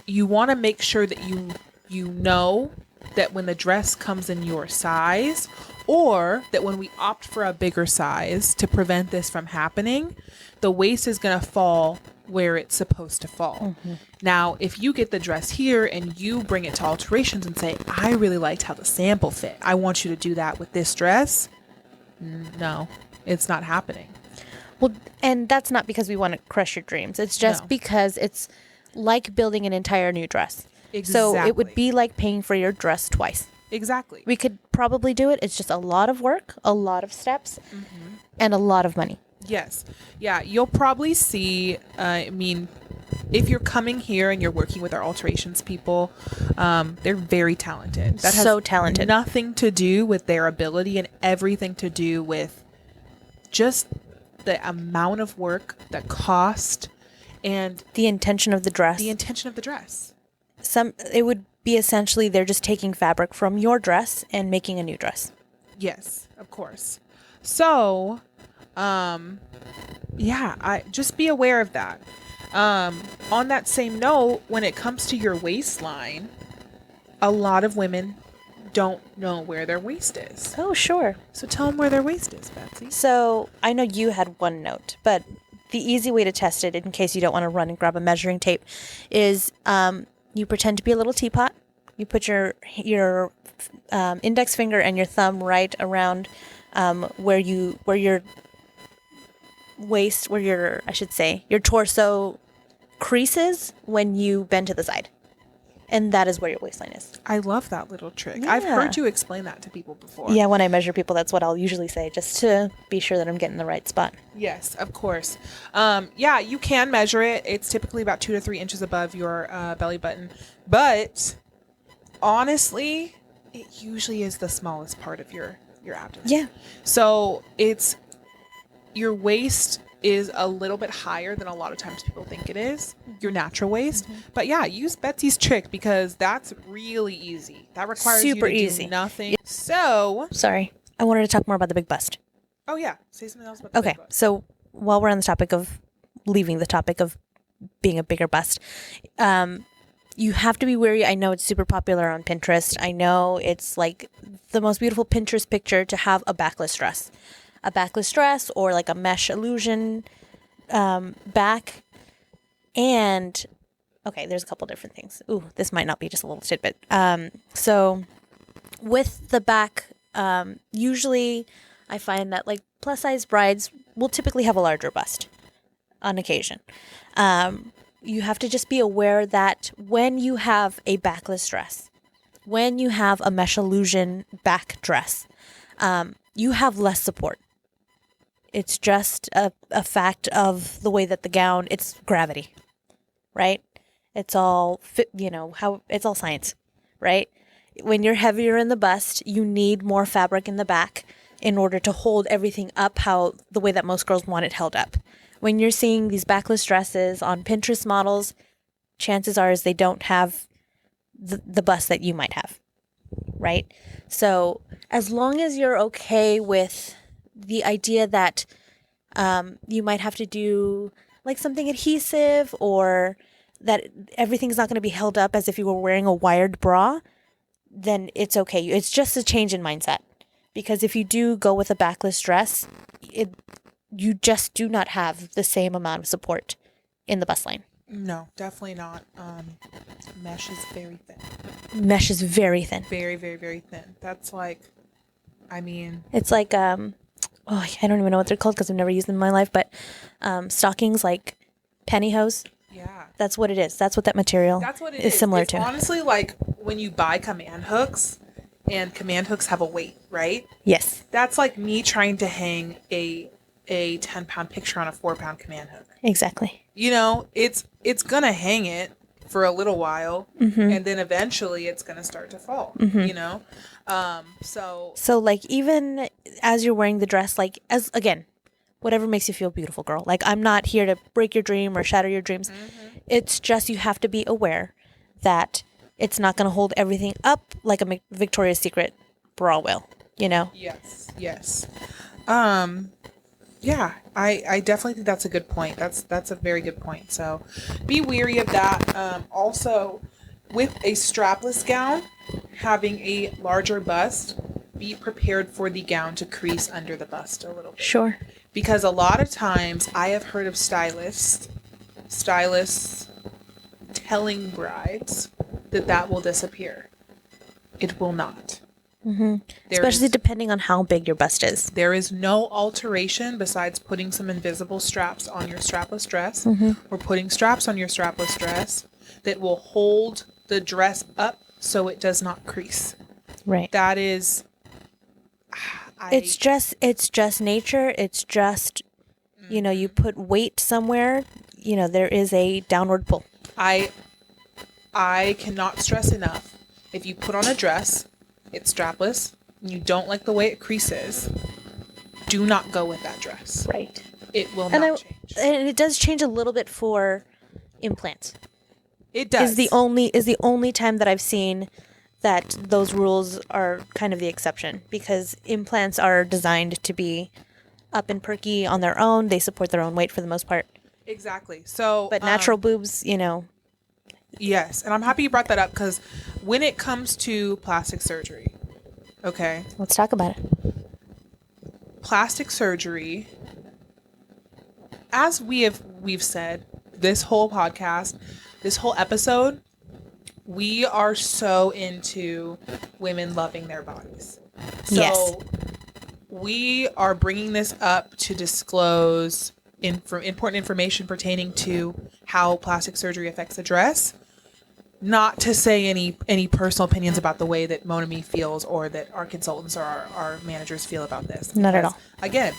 you want to make sure that you know that when the dress comes in your size, or that when we opt for a bigger size to prevent this from happening, the waist is going to fall where it's supposed to fall. Now, if you get the dress here and you bring it to alterations and say, I really liked how the sample fit, I want you to do that with this dress. No, it's not happening. Well, and that's not because we want to crush your dreams. It's just because it's like building an entire new dress. Exactly. So it would be like paying for your dress twice. Exactly. We could probably do it. It's just a lot of work, a lot of steps, and a lot of money. Yes. Yeah. You'll probably see, I mean, if you're coming here and you're working with our alterations people, they're very talented. That has so talented. Nothing to do with their ability and everything to do with just the amount of work, the cost, and the intention of the dress. It would be essentially they're just taking fabric from your dress and making a new dress. Yes, of course. So, yeah, I just be aware of that. On that same note, when it comes to your waistline, a lot of women don't know where their waist is. Oh, sure. So tell them where their waist is, Betsy. So I know you had one note, but the easy way to test it, in case you don't want to run and grab a measuring tape, is you pretend to be a little teapot. You put your index finger and your thumb right around where your waist, your torso creases when you bend to the side. And that is where your waistline is. I love that little trick. Yeah. I've heard you explain that to people before. Yeah, when I measure people, that's what I'll usually say, just to be sure that I'm getting the right spot. Yes, of course. Yeah, you can measure it. It's typically about 2 to 3 inches above your belly button. But honestly, it usually is the smallest part of your abdomen. Yeah. So it's your waist is a little bit higher than a lot of times people think it is, your natural waist. But yeah, use Betsy's trick because that's really easy. That requires super you to easy. do nothing. Yeah. So, sorry, I wanted to talk more about the big bust. Oh yeah, say something else about the big bust. So while we're on the topic of leaving the topic of being a bigger bust, you have to be wary. I know it's super popular on Pinterest. I know it's like the most beautiful Pinterest picture to have a backless dress. A backless dress or like a mesh illusion back. And, okay, there's a couple different things. Ooh, this might not be just a little tidbit. So with the back, usually I find that like plus size brides will typically have a larger bust on occasion. You have to just be aware that when you have a backless dress, when you have a mesh illusion back dress, you have less support. It's just a fact of the way that the gown, it's gravity, right? It's all, it's all science, right? When you're heavier in the bust, you need more fabric in the back in order to hold everything up the way that most girls want it held up. When you're seeing these backless dresses on Pinterest models, chances are is they don't have the bust that you might have, right? So as long as you're okay with the idea that you might have to do like something adhesive or that everything's not going to be held up as if you were wearing a wired bra, then it's okay. It's just a change in mindset. Because if you do go with a backless dress, you just do not have the same amount of support in the bust line. No, definitely not. Mesh is very thin. Mesh is very thin. Very, very, very thin. That's like, I mean... It's like, I don't even know what they're called because I've never used them in my life, but stockings like pantyhose. Yeah. That's what it is. That's what that material is similar to. Honestly, like when you buy command hooks, and command hooks have a weight, right? Yes. That's like me trying to hang a 10-pound picture on a 4-pound command hook. Exactly. You know, it's gonna hang it for a little while, and then eventually it's gonna start to fall. You know, so like even as you're wearing the dress, like again, whatever makes you feel beautiful, girl. Like I'm not here to break your dream or shatter your dreams. It's just you have to be aware that it's not gonna hold everything up like a Victoria's Secret bra will. You know. Yes. Yeah, I definitely think that's a good point. That's a very good point. So be wary of that. Also, with a strapless gown, having a larger bust, be prepared for the gown to crease under the bust a little bit. Sure. Because a lot of times I have heard of stylists telling brides that will disappear. It will not. Especially depending on how big your bust is. There is no alteration besides putting some invisible straps on your strapless dress or putting straps on your strapless dress that will hold the dress up so it does not crease. Right. That is... It's just nature. It's just, you know, you put weight somewhere, you know, there is a downward pull. I cannot stress enough. If you put on a dress... it's strapless, and you don't like the way it creases, do not go with that dress. Right. It will not change. And it does change a little bit for implants. It does. Is the only time that I've seen that those rules are kind of the exception, because implants are designed to be up and perky on their own. They support their own weight for the most part. Exactly. So, but natural boobs, you know. Yes, and I'm happy you brought that up because when it comes to plastic surgery, okay? Let's talk about it. Plastic surgery, as we've said, this whole podcast, this whole episode, we are so into women loving their bodies. So yes. We are bringing this up to disclose important information pertaining to how plastic surgery affects the dress. Not to say any personal opinions about the way that Mon Amie feels or that our consultants or our managers feel about this. Not at all. Again,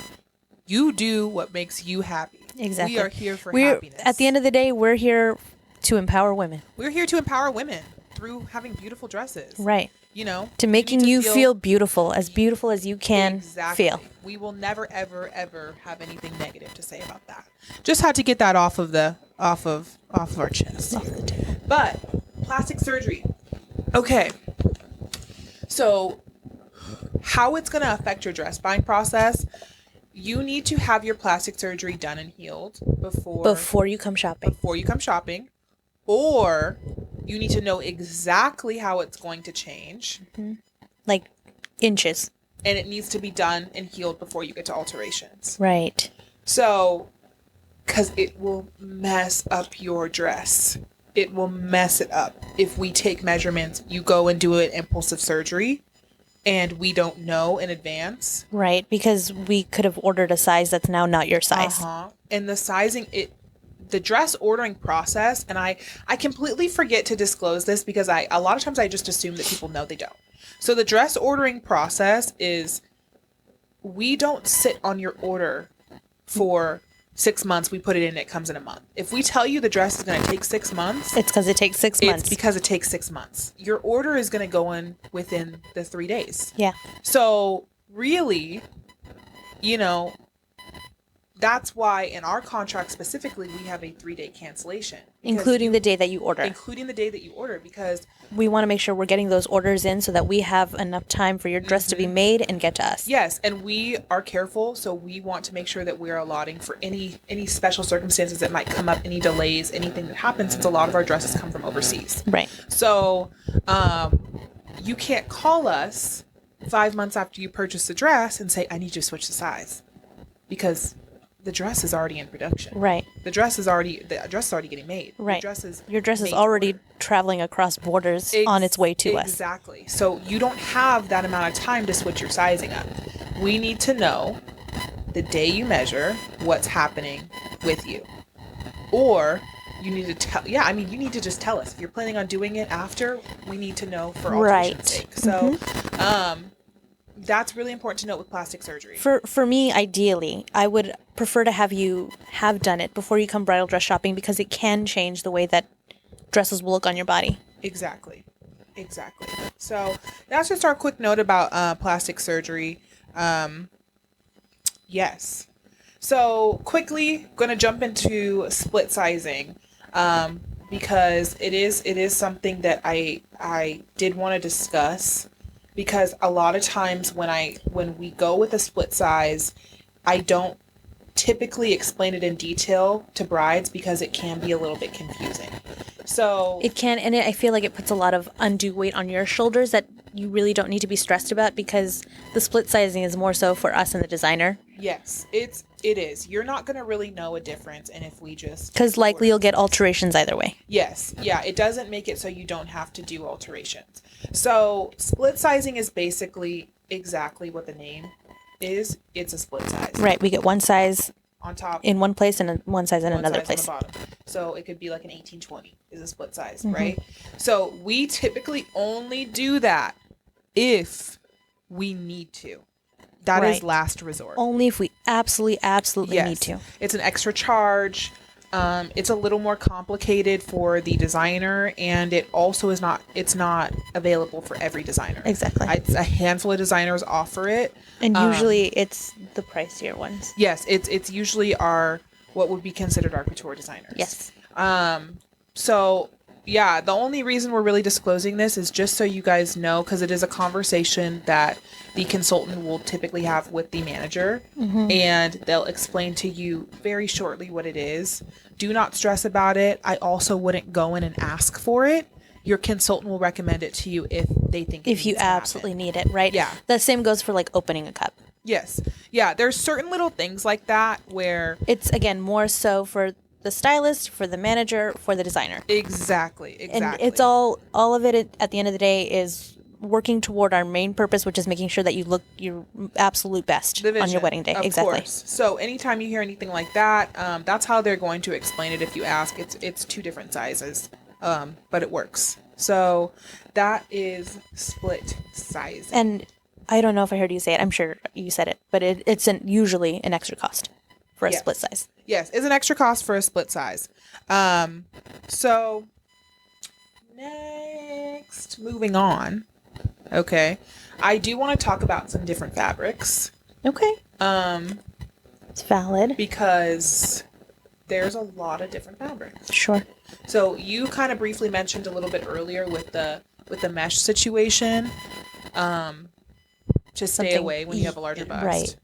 you do what makes you happy. Exactly. We are here for happiness. At the end of the day, we're here to empower women. We're here to empower women through having beautiful dresses. Right. You know, to making you feel beautiful as you can feel. We will never, ever, ever have anything negative to say about that. Just had to get that off of our chest. But plastic surgery. Okay. So how it's going to affect your dress buying process, you need to have your plastic surgery done and healed before you come shopping. Or you need to know exactly how it's going to change. Like inches. And it needs to be done and healed before you get to alterations. Right. So, because it will mess up your dress. It will mess it up. If we take measurements, you go and do an impulsive surgery, and we don't know in advance. Right, because we could have ordered a size that's now not your size. And the sizing, the dress ordering process, and I completely forget to disclose this because a lot of times I just assume that people know they don't. So the dress ordering process is, we don't sit on your order for 6 months. We put it in, it comes in a month. If we tell you the dress is going to take 6 months, it's because it takes 6 months. It's because it takes 6 months. Your order is going to go in within the 3 days. Yeah. So really, you know, that's why in our contract specifically, we have a 3-day cancellation. Including the day that you order. Because we want to make sure we're getting those orders in so that we have enough time for your dress to be made and get to us. Yes, and we are careful, so we want to make sure that we're allotting for any special circumstances that might come up, any delays, anything that happens, since a lot of our dresses come from overseas. Right. So, you can't call us 5 months after you purchase the dress and say, I need you to switch the size, because the dress is already in production. Right. The dress is already getting made. Right. Your dress is already traveling across borders on its way to us. Exactly. So you don't have that amount of time to switch your sizing up. We need to know the day you measure what's happening with you. Or you need to you need to just tell us. If you're planning on doing it after, we need to know for alteration's sake. So, that's really important to note with plastic surgery. For me, ideally, I would prefer to have you have done it before you come bridal dress shopping, because it can change the way that dresses will look on your body. Exactly. So that's just our quick note about plastic surgery. Yes. So quickly, going to jump into split sizing, because it is something that I did want to discuss, because a lot of times when we go with a split size, I don't typically explain it in detail to brides because it can be a little bit confusing. So it can, and I feel like it puts a lot of undue weight on your shoulders that you really don't need to be stressed about, because the split sizing is more so for us and the designer. Yes, it is. You're not going to really know a difference, and if we just... Because likely you'll get alterations either way. Yes. Yeah, it doesn't make it so you don't have to do alterations. So split sizing is basically exactly what the name is. It's a split size. Right. We get one size on top in one place and one size in another place. On the bottom. So it could be like an 1820 is a split size, right? So we typically only do that if we need to. That is last resort. Only if we absolutely need to. It's an extra charge. It's a little more complicated for the designer, and it also it's not available for every designer. Exactly. A handful of designers offer it. And usually it's the pricier ones. Yes, it's usually what would be considered our couture designers. Yes. So yeah, the only reason we're really disclosing this is just so you guys know, because it is a conversation that the consultant will typically have with the manager, and they'll explain to you very shortly what it is. Do not stress about it. I also wouldn't go in and ask for it. Your consultant will recommend it to you if they think if you absolutely need it, right? Yeah. The same goes for like opening a cup. Yes. Yeah, there's certain little things like that where it's, again, more so for the stylist, for the manager, for the designer. Exactly. And it's all of it at the end of the day is working toward our main purpose, which is making sure that you look your absolute best on your wedding day. Of exactly. Course. So anytime you hear anything like that, that's how they're going to explain it. If you ask, it's two different sizes, but it works. So that is split size. And I don't know if I heard you say it. I'm sure you said it, but it's usually an extra cost for a split size. Yes, it's an extra cost for a split size. So next, moving on. Okay, I do want to talk about some different fabrics. Okay. It's valid because there's a lot of different fabrics. Sure. So you kind of briefly mentioned a little bit earlier with the mesh situation. To stay away when you have a larger bust. Right.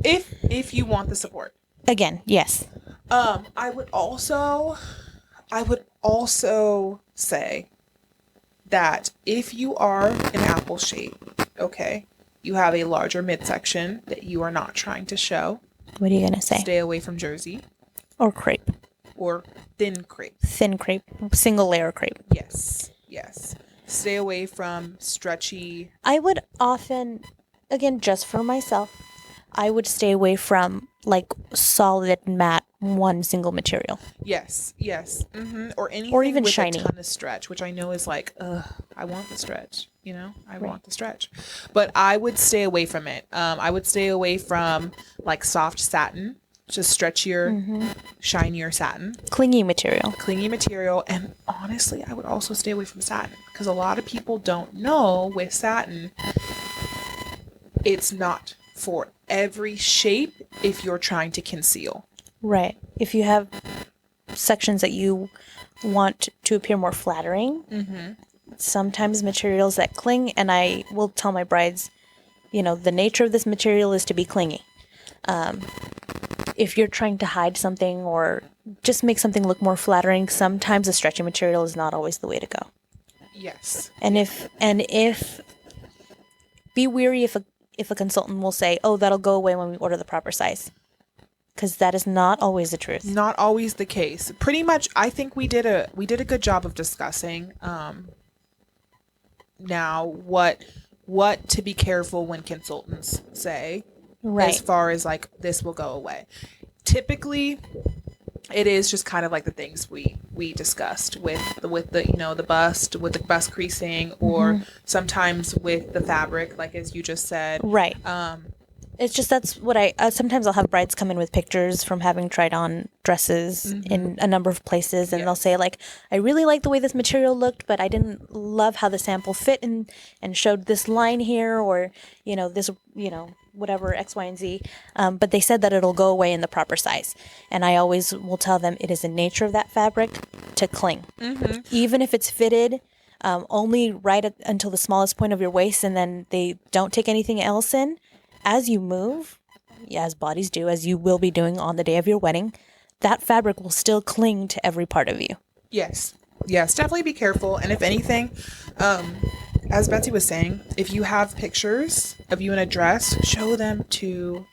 If you want the support. Again, yes. I would also say that if you are an apple shape, okay, you have a larger midsection that you are not trying to show. What are you gonna say? Stay away from jersey. Or crepe. Or thin crepe. Thin crepe. Single layer crepe. Yes. Stay away from stretchy. I would often, again, just for myself, I would stay away from like solid matte one single material. Yes. Mm-hmm. Or anything or even with shiny. A ton of stretch, which I know is like, I want the stretch. I want the stretch, but I would stay away from it. I would stay away from like soft satin, just stretchier, shinier satin. Clingy material. And honestly, I would also stay away from satin because a lot of people don't know with satin, it's not for every shape if you're trying to conceal. Right. If you have sections that you want to appear more flattering, sometimes materials that cling, and I will tell my brides, the nature of this material is to be clingy. If you're trying to hide something or just make something look more flattering, sometimes a stretchy material is not always the way to go. Yes. And if be weary if a consultant will say, "Oh, that'll go away when we order the proper size." Because that is not always the truth. Not always the case. Pretty much, I think we did a good job of discussing now what to be careful when consultants say, Right. as far as like this will go away. Typically, it is just kind of like the things we discussed with the the bust creasing, or sometimes with the fabric, like as you just said. Right. It's just that's what sometimes I'll have brides come in with pictures from having tried on dresses in a number of places, and they'll say like, I really like the way this material looked, but I didn't love how the sample fit and showed this line here, or this whatever X, Y, and Z. But they said that it'll go away in the proper size, and I always will tell them it is the nature of that fabric to cling, even if it's fitted. Only right until the smallest point of your waist, and then they don't take anything else in. As you move, as bodies do, as you will be doing on the day of your wedding, that fabric will still cling to every part of you. Yes, definitely be careful. And if anything, as Betsy was saying, if you have pictures of you in a dress, show them to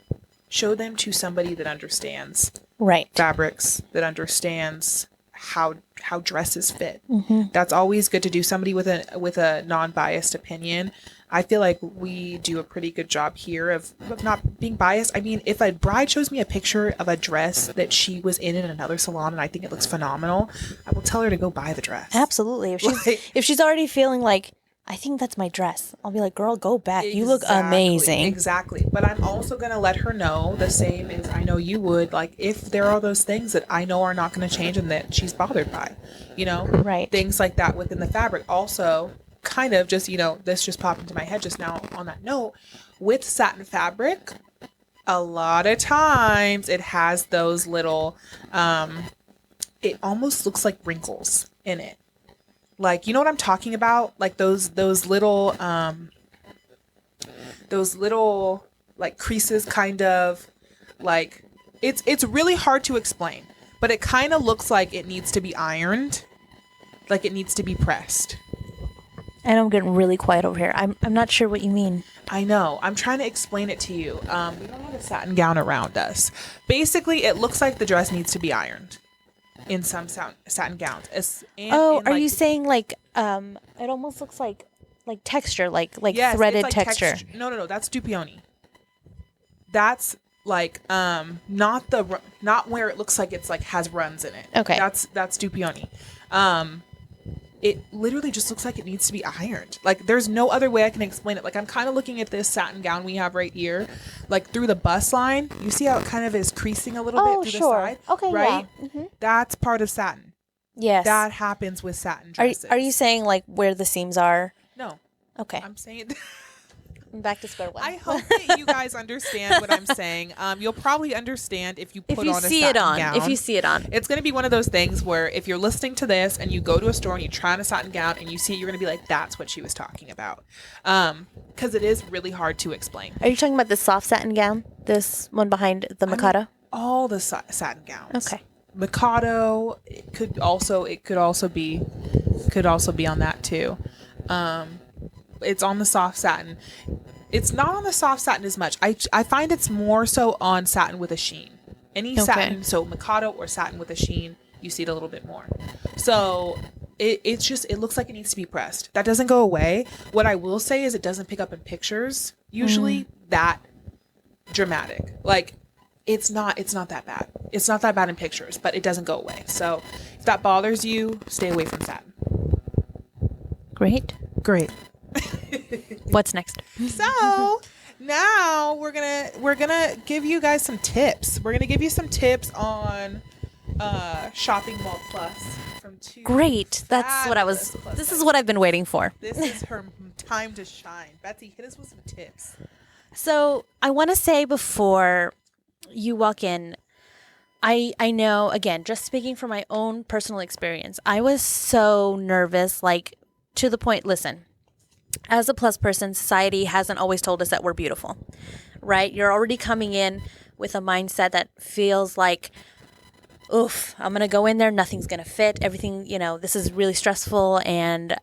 somebody that understands fabrics, that understands how dresses fit. That's always good to do. Somebody with a non-biased opinion. I feel like we do a pretty good job here of not being biased. I mean, if a bride shows me a picture of a dress that she was in another salon and I think it looks phenomenal, I will tell her to go buy the dress. Absolutely. If she's already feeling like, I think that's my dress, I'll be like, girl, go back. You look amazing. Exactly. But I'm also going to let her know the same as I know you would, like if there are those things that I know are not going to change and that she's bothered by, Right. Things like that within the fabric. Also, kind of just, this just popped into my head just now on that note, with satin fabric, a lot of times it has those little, it almost looks like wrinkles in it. Like, you know what I'm talking about? Like those little like creases, kind of like it's really hard to explain, but it kind of looks like it needs to be ironed, like it needs to be pressed. And I'm getting really quiet over here. I'm not sure what you mean. I know. I'm trying to explain it to you. We don't have a satin gown around us. Basically, it looks like the dress needs to be ironed in some satin gowns. Are you saying like it almost looks like texture, like yes, threaded like texture? No, that's dupioni. That's like not where it looks like it's like has runs in it. Okay. That's dupioni. It literally just looks like it needs to be ironed. Like there's no other way I can explain it. Like I'm kind of looking at this satin gown we have right here, like through the bust line. You see how it kind of is creasing a little bit through the side? Okay, right? Yeah. Mm-hmm. That's part of satin. Yes. That happens with satin dresses. Are you saying like where the seams are? No. Okay. I'm saying back to square one. I hope that you guys understand what I'm saying. You'll probably understand if you put on a satin gown. If you see it on. It's going to be one of those things where if you're listening to this and you go to a store and you try on a satin gown and you see it, you're going to be like, that's what she was talking about. Because it is really hard to explain. Are you talking about the soft satin gown? This one behind the Mikado? All the satin gowns. Okay. Mikado, it could also be on that too. It's on the soft satin. It's not on the soft satin as much. I find it's more so on satin with a sheen. Any satin, so Mikado or satin with a sheen, you see it a little bit more. So it looks like it needs to be pressed. That doesn't go away. What I will say is it doesn't pick up in pictures usually that dramatic. Like it's not that bad. It's not that bad in pictures, but it doesn't go away. So if that bothers you, stay away from satin. Great. What's next? So now we're gonna give you guys some tips. We're gonna give you some tips on shopping Mall Plus from two. Great. That's what I was. This is what I've been waiting for. This is her time to shine. Betsy, hit us with some tips. So I want to say before you walk in, I know, again, just speaking from my own personal experience, I was so nervous, like to the point, listen, as a plus person, society hasn't always told us that we're beautiful, right? You're already coming in with a mindset that feels like, oof, I'm going to go in there, nothing's going to fit, everything, this is really stressful, and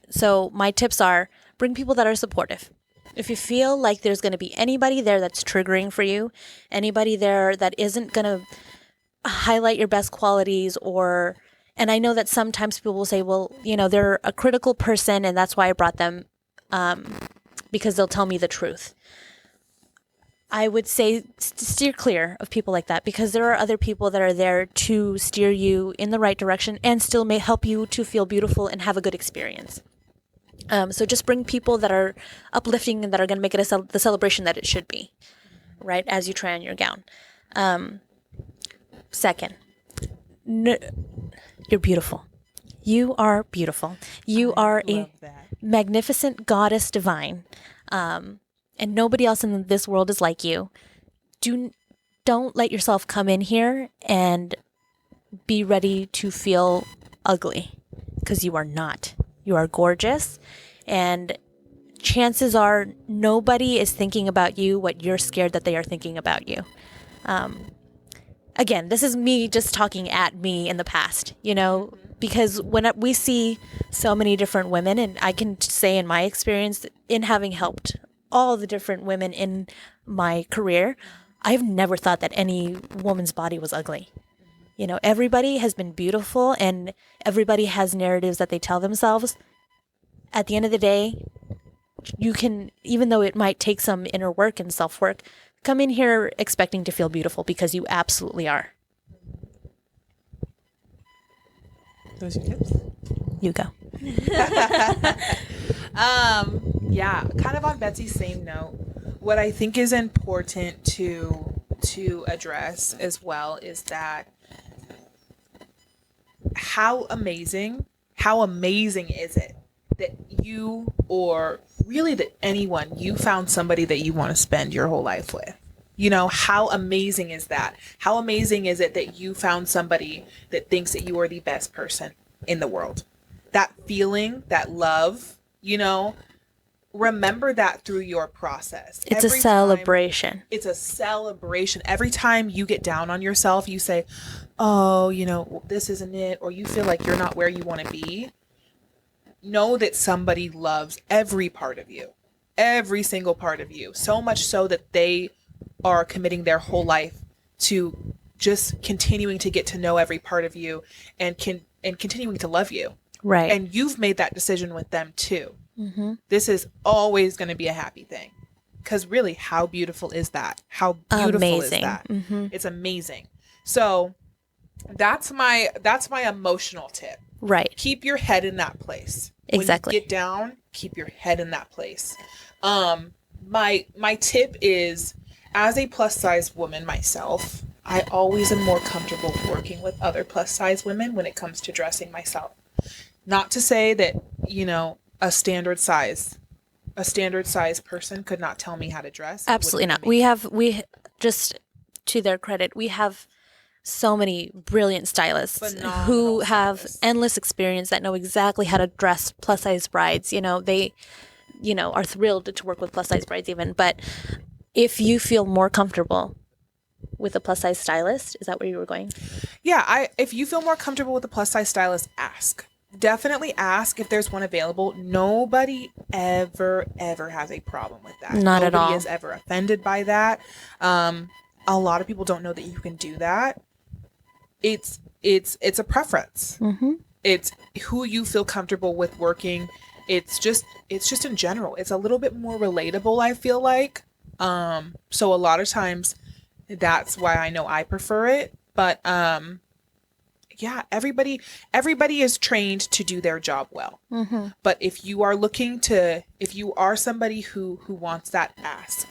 So my tips are bring people that are supportive. If you feel like there's going to be anybody there that's triggering for you, anybody there that isn't going to highlight your best qualities, and I know that sometimes people will say, well, they're a critical person and that's why I brought them, because they'll tell me the truth. I would say steer clear of people like that, because there are other people that are there to steer you in the right direction and still may help you to feel beautiful and have a good experience. So just bring people that are uplifting and that are going to make it the celebration that it should be, right, as you try on your gown. Second, you're beautiful. You are beautiful. You are a magnificent goddess divine. And nobody else in this world is like you. Don't let yourself come in here and be ready to feel ugly, because you are not. You are gorgeous, and chances are nobody is thinking about you what you're scared that they are thinking about you. Again, this is me just talking at me in the past, because when we see so many different women, and I can say in my experience, in having helped all the different women in my career, I've never thought that any woman's body was ugly. Everybody has been beautiful, and everybody has narratives that they tell themselves. At the end of the day, you can, even though it might take some inner work and self-work, come in here expecting to feel beautiful, because you absolutely are. Those are your tips? You go. Yeah, kind of on Betsy's same note, what I think is important to address as well is that how amazing is it that you, or really that anyone, you found somebody that you want to spend your whole life with. How amazing is that? How amazing is it that you found somebody that thinks that you are the best person in the world? That feeling, that love, remember that through your process. It's a celebration. It's a celebration. Every time you get down on yourself, you say, oh, this isn't it, or you feel like you're not where you want to be. Know that somebody loves every part of you, every single part of you, so much so that they are committing their whole life to just continuing to get to know every part of you and continuing to love you. Right. And you've made that decision with them too. Mm-hmm. This is always going to be a happy thing, because really, how beautiful is that? How beautiful amazing. Is that? Mm-hmm. It's amazing. So that's my emotional tip. Right. Keep your head in that place. Exactly. When you get down, keep your head in that place. My tip is, as a plus size woman myself, I always am more comfortable working with other plus size women when it comes to dressing myself. Not to say that, a standard size person could not tell me how to dress. Absolutely not. We just, to their credit, we have so many brilliant stylists who have endless experience, that know exactly how to dress plus size brides. They, are thrilled to work with plus size brides even. But if you feel more comfortable with a plus size stylist, is that where you were going? Yeah. If you feel more comfortable with a plus size stylist, ask. Definitely ask if there's one available. Nobody ever has a problem with that. Not at all. Nobody is ever offended by that. A lot of people don't know that you can do that. It's a preference. Mm-hmm. It's who you feel comfortable with working. It's just in general. It's a little bit more relatable, I feel like. So a lot of times that's why I know I prefer it. But yeah, everybody is trained to do their job well. Mm-hmm. But if you are somebody who wants that, ask.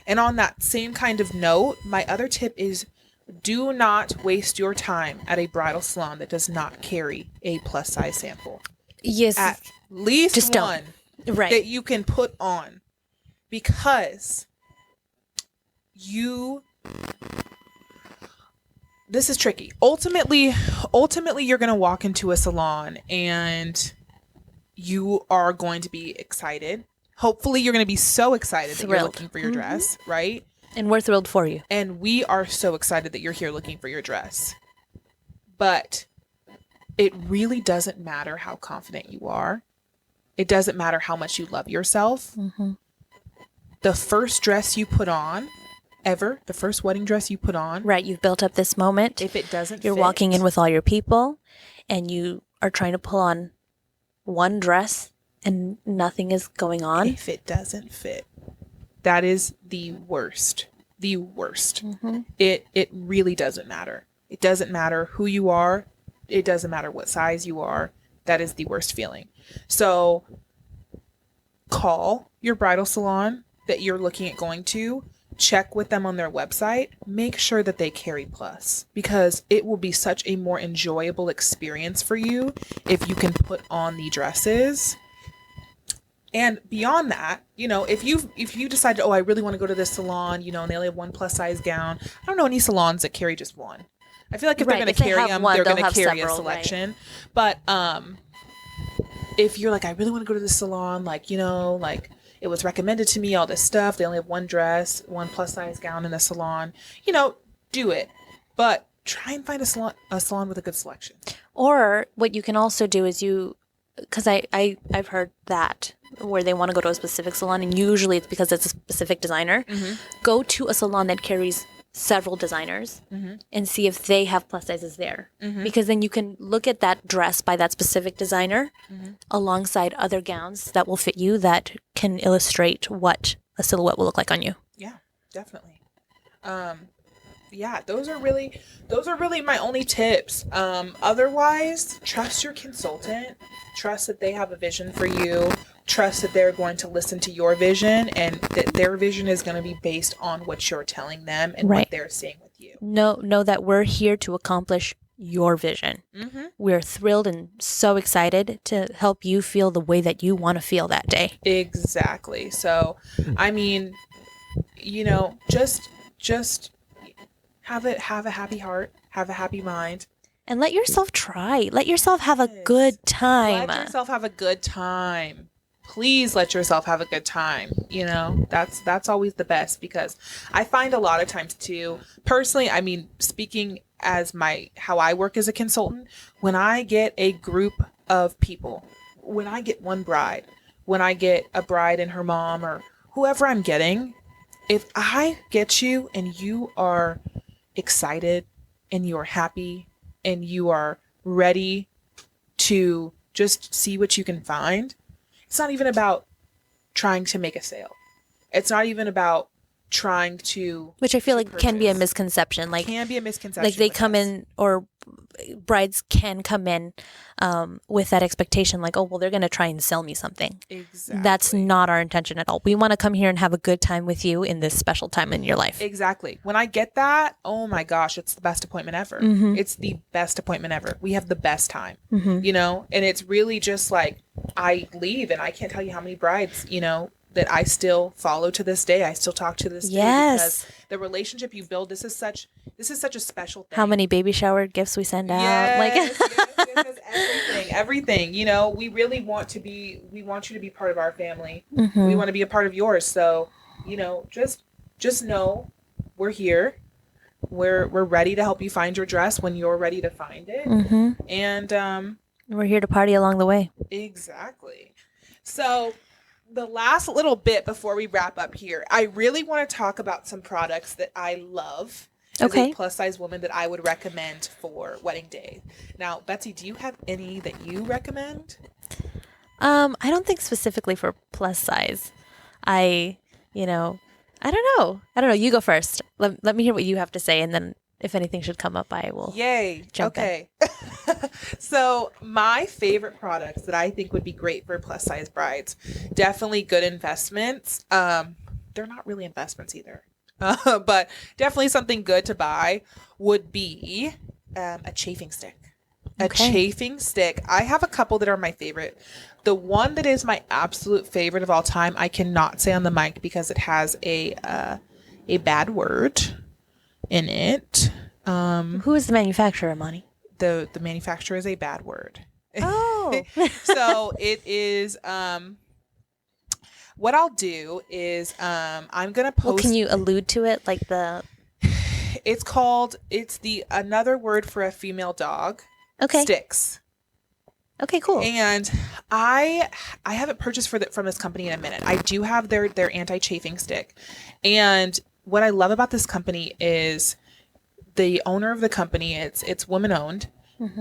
And on that same kind of note, my other tip is, do not waste your time at a bridal salon that does not carry a plus size sample. Yes. At least just one right. that you can put on, because this is tricky. Ultimately, you're going to walk into a salon and you are going to be excited. Hopefully, you're going to be so excited that you're looking for your dress, right? And we're thrilled for you. And we are so excited that you're here looking for your dress. But it really doesn't matter how confident you are. It doesn't matter how much you love yourself. Mm-hmm. The first dress you put on ever, the first wedding dress you put on. Right. You've built up this moment. If it doesn't You're fit, walking in with all your people and you are trying to pull on one dress and nothing is going on. If it doesn't fit, that is the worst. The worst. Mm-hmm. It really doesn't matter. It doesn't matter who you are. It doesn't matter what size you are. That is the worst feeling. So call your bridal salon that you're looking at going to. Check with them on their website. Make sure that they carry Plus, because it will be such a more enjoyable experience for you if you can put on the dresses. And beyond that, you know, if you decide, oh, I really want to go to this salon, you know, and they only have one plus size gown. I don't know any salons that carry just one. I feel like if they're going to carry them, they're going to carry a selection. Right. But if you're like, I really want to go to this salon, like, you know, like it was recommended to me, all this stuff. They only have one dress, one plus size gown in the salon, you know, do it. But try and find a salon with a good selection. Or what you can also do is because I've heard that where they want to go to a specific salon, and usually it's because it's a specific designer. Mm-hmm. Go to a salon that carries several designers mm-hmm. and see if they have plus sizes there. Mm-hmm. Because then you can look at that dress by that specific designer mm-hmm. alongside other gowns that will fit you that can illustrate what a silhouette will look like on you. Yeah, definitely. Yeah, those are really my only tips. Otherwise, trust your consultant. Trust that they have a vision for you. Trust that they're going to listen to your vision, and that their vision is going to be based on what you're telling them and what they're seeing with you. Know that we're here to accomplish your vision. Mm-hmm. We're thrilled and so excited to help you feel the way that you want to feel that day. Exactly. So, I mean, you know, just have a happy heart, have a happy mind. And let yourself try. Let yourself have a good time. Let yourself have a good time. Please let yourself have a good time. You know, that's always the best, because I find a lot of times too, personally, I mean, speaking as how I work as a consultant, when I get a group of people, when I get one bride, when I get a bride and her mom or whoever I'm getting, if I get you and you are excited and you are happy and you are ready to just see what you can find, it's not even about trying to make a sale. It's not even about trying to... Which I feel like can be a misconception. Like, can be a misconception. Like they come in, or brides can come in with that expectation, like, oh, well, they're going to try and sell me something. Exactly. That's not our intention at all. We want to come here and have a good time with you in this special time in your life. Exactly. When I get that, oh my gosh, it's the best appointment ever. Mm-hmm. It's the best appointment ever. We have the best time, mm-hmm. you know, and it's really just like, I leave and I can't tell you how many brides, you know, that I still follow to this day. I still talk to this day, because the relationship you build, this is such a special thing. How many baby shower gifts we send out. Yes, everything. You know, we really want you to be part of our family. Mm-hmm. We want to be a part of yours. So, you know, just know we're here. We're ready to help you find your dress when you're ready to find it. Mm-hmm. And we're here to party along the way. Exactly. So the last little bit before we wrap up here, I really want to talk about some products that I love as a plus size woman that I would recommend for wedding day. Now, Betsy, do you have any that you recommend? I don't think specifically for plus size. I don't know. You go first. Let me hear what you have to say, and then if anything should come up, I will jump in. So my favorite products that I think would be great for plus size brides, definitely good investments. They're not really investments either, but definitely something good to buy would be a chafing stick. A chafing stick. I have a couple that are my favorite. The one that is my absolute favorite of all time, I cannot say on the mic because it has a bad word in it. Who is the manufacturer, Imani? The manufacturer is a bad word. Oh. So it is what I'll do is I'm gonna post. Well, can you allude to it, like the? It's the another word for a female dog. Okay. Sticks. Okay, cool. And I haven't purchased from this company in a minute. I do have their anti-chafing stick. And what I love about this company is the owner of the company, it's woman owned,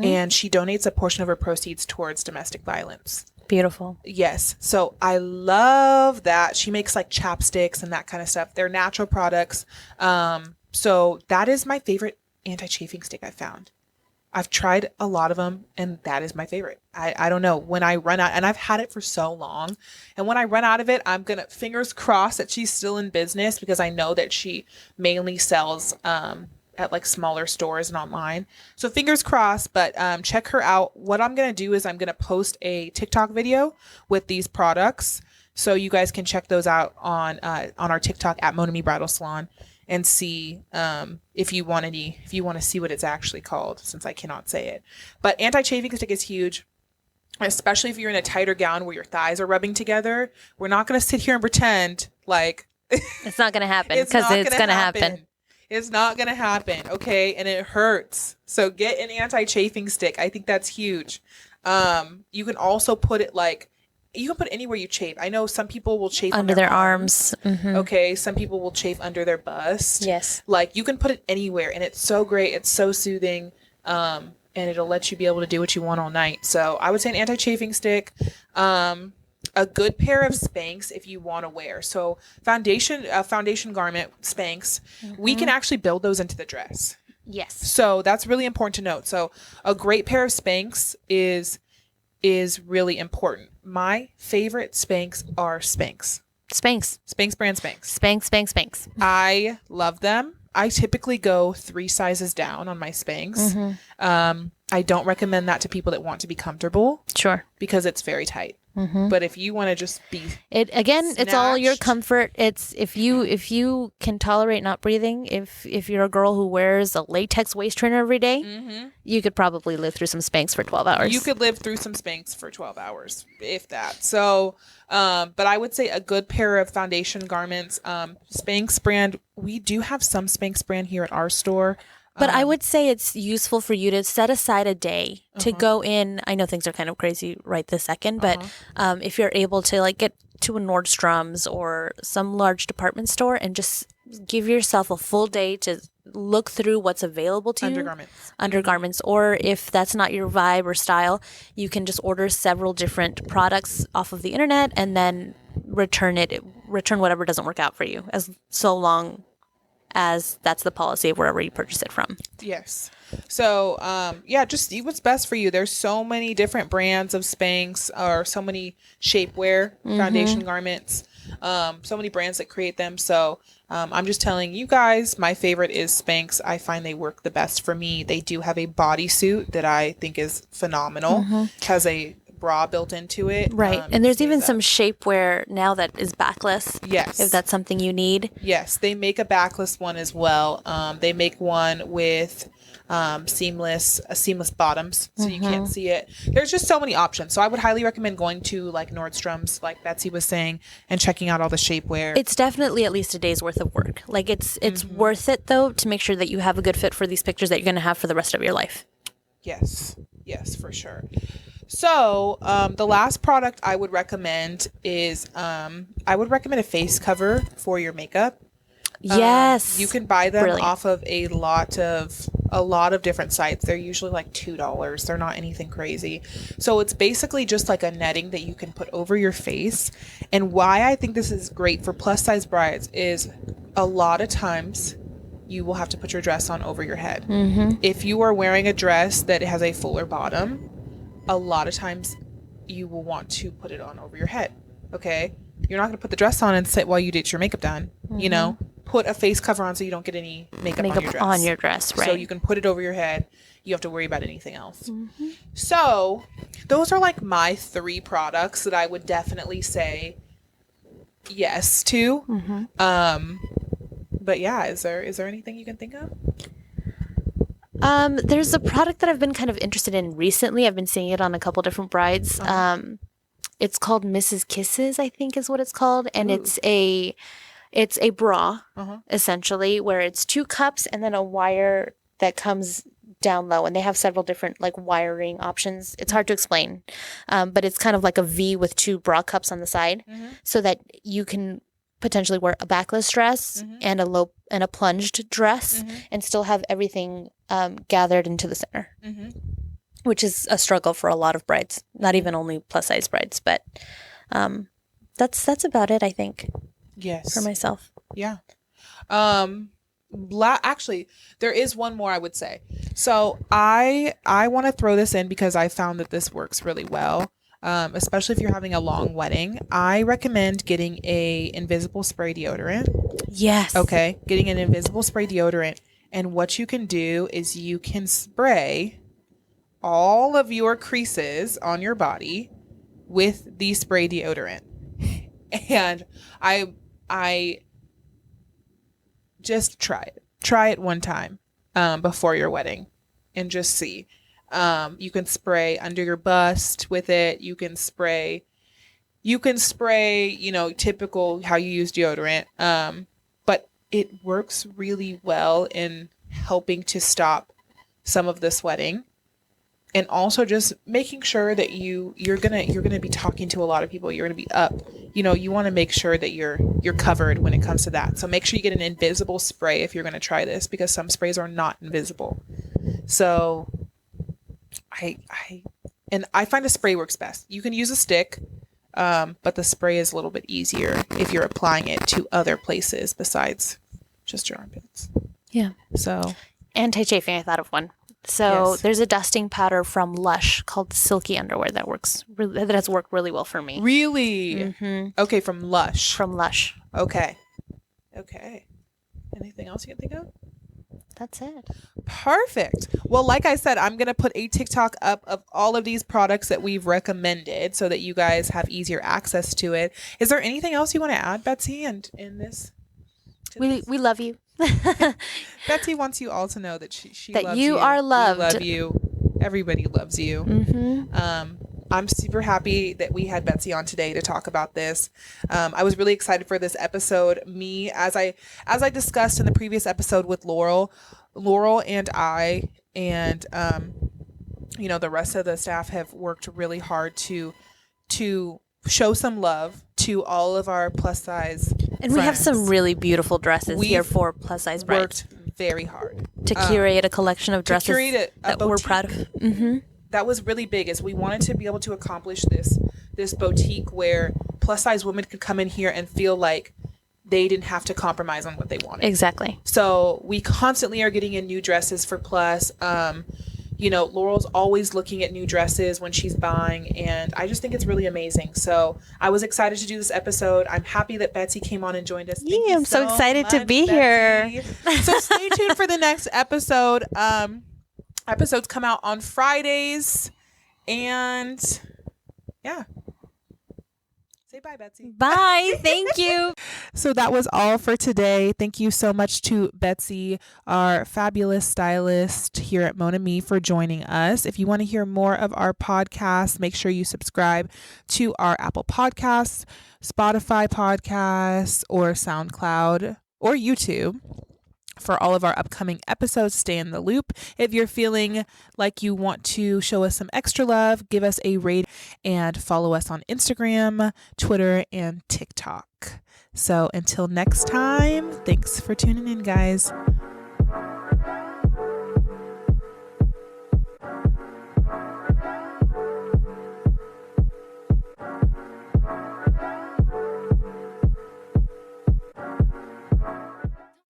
and she donates a portion of her proceeds towards domestic violence. Beautiful. Yes. So I love that. She makes like chapsticks and that kind of stuff. They're natural products. So that is my favorite anti-chafing stick I've found. I've tried a lot of them, and that is my favorite. I don't know, when I run out, and I've had it for so long, and when I run out of it, I'm gonna fingers crossed that she's still in business, because I know that she mainly sells at like smaller stores and online. So fingers crossed, but check her out. What I'm gonna do is I'm gonna post a TikTok video with these products, so you guys can check those out on our TikTok at Mon Amie Bridal Salon, and see if you want to see what it's actually called, since I cannot say it. But anti-chafing stick is huge, especially if you're in a tighter gown where your thighs are rubbing together. We're not going to sit here and pretend like it's not going to happen, because it's going to happen. It's not going to happen, okay? And it hurts. So get an anti-chafing stick. I think that's huge. You can also put it you can put it anywhere you chafe. I know some people will chafe under their arms. Okay. Some people will chafe under their bust. Yes. Like, you can put it anywhere, and it's so great. It's so soothing. And it'll let you be able to do what you want all night. So I would say an anti-chafing stick, a good pair of Spanx if you want to wear. So foundation garment Spanx, we can actually build those into the dress. Yes. So that's really important to note. So a great pair of Spanx is really important. My favorite Spanx are Spanx. Spanx brand Spanx. Spanx. I love them. I typically go 3 sizes down on my Spanx. I don't recommend that to people that want to be comfortable. Sure. Because it's very tight. But if you want to just be it's all your comfort. It's if you can tolerate not breathing, if you're a girl who wears a latex waist trainer every day, you could probably live through some Spanx for 12 hours. You could live through some Spanx for 12 hours, if that. So, but I would say a good pair of foundation garments, Spanx brand. We do have some Spanx brand here at our store. But I would say it's useful for you to set aside a day to go in. I know things are kind of crazy right this second, but if you're able to like get to a Nordstrom's or some large department store and just give yourself a full day to look through what's available to you. Undergarments. Or if that's not your vibe or style, you can just order several different products off of the internet and then return whatever doesn't work out for you, as so long as that's the policy of wherever you purchase it from. Yes. So, just see what's best for you. There's so many different brands of Spanx, or so many shapewear foundation garments, so many brands that create them. So, I'm just telling you guys, my favorite is Spanx. I find they work the best for me. They do have a bodysuit that I think is phenomenal. Has a bra built into it. Right. And there's even some shapewear now that is backless. Yes. If that's something you need. Yes. They make a backless one as well. They make one with seamless bottoms, so you can't see it. There's just so many options. So I would highly recommend going to like Nordstrom's, like Betsy was saying, and checking out all the shapewear. It's definitely at least a day's worth of work. Like it's worth it though, to make sure that you have a good fit for these pictures that you're going to have for the rest of your life. Yes, for sure. So, the last product I would recommend is, I would recommend a face cover for your makeup. Yes. You can buy them off of a lot of different sites. They're usually like $2. They're not anything crazy. So it's basically just like a netting that you can put over your face. And why I think this is great for plus size brides is a lot of times you will have to put your dress on over your head. If you are wearing a dress that has a fuller bottom, a lot of times you will want to put it on over your head. Okay. You're not going to put the dress on and sit while you get your makeup done. You know, put a face cover on so you don't get any makeup on your dress. Right. So you can put it over your head. You have to worry about anything else. So those are like my 3 products that I would definitely say yes to. But yeah, is there anything you can think of? There's a product that I've been kind of interested in recently. I've been seeing it on a couple different brides. It's called Mrs. Kisses, I think is what it's called. And it's a bra, essentially, where it's 2 cups and then a wire that comes down low, and they have several different like wiring options. It's hard to explain, but it's kind of like a V with 2 bra cups on the side, so that you can potentially wear a backless dress and a plunged dress and still have everything gathered into the center, which is a struggle for a lot of brides, not even only plus size brides, but that's about it, I think. Yes. For myself. Yeah. Actually, there is one more I would say. So I want to throw this in because I found that this works really well. Especially if you're having a long wedding, I recommend getting a invisible spray deodorant. Yes. Okay. Getting an invisible spray deodorant. And what you can do is you can spray all of your creases on your body with the spray deodorant. And I just try it one time before your wedding and just see. You can spray under your bust with it. You can spray, typical how you use deodorant. But it works really well in helping to stop some of the sweating. And also just making sure that you're gonna be talking to a lot of people. You're gonna be up. You want to make sure that you're covered when it comes to that. So make sure you get an invisible spray if you're gonna try this, because some sprays are not invisible. So I find a spray works best. You can use a stick, but the spray is a little bit easier if you're applying it to other places besides just your armpits. Yeah. So anti-chafing, I thought of one. So Yes. there's a dusting powder from Lush called Silky Underwear that has worked really well for me. Really? Okay, from Lush. From Lush. Okay. Anything else you can think of? That's it. Perfect. Well, like I said, I'm going to put a TikTok up of all of these products that we've recommended so that you guys have easier access to it. Is there anything else you want to add, Betsy, and in this? We love you. Betsy wants you all to know that she that loves you are loved. We love you. Everybody loves you. I'm super happy that we had Betsy on today to talk about this. I was really excited for this episode. As I discussed in the previous episode with Laurel and I, and the rest of the staff have worked really hard to show some love to all of our plus size and we have some really beautiful dresses here for plus size brides. Worked very hard to curate a collection of dresses that we're boutique. proud of. That was really big, is we wanted to be able to accomplish this boutique where plus size women could come in here and feel like they didn't have to compromise on what they wanted. Exactly. So we constantly are getting in new dresses for plus. Laurel's always looking at new dresses when she's buying, and I just think it's really amazing. So I was excited to do this episode. I'm happy that Betsy came on and joined us. Thank you I'm so excited to be Betsy. here. So stay tuned for the next episode. Episodes come out on Fridays, and yeah. Say bye, Betsy. Bye. Thank you. So that was all for today. Thank you so much to Betsy, our fabulous stylist here at Mon Amie, for joining us. If you want to hear more of our podcast, make sure you subscribe to our Apple Podcasts, Spotify Podcasts, or SoundCloud, or YouTube for all of our upcoming episodes. Stay in the loop. If you're feeling like you want to show us some extra love, give us a rate and follow us on Instagram, Twitter, and TikTok. So until next time, thanks for tuning in, guys.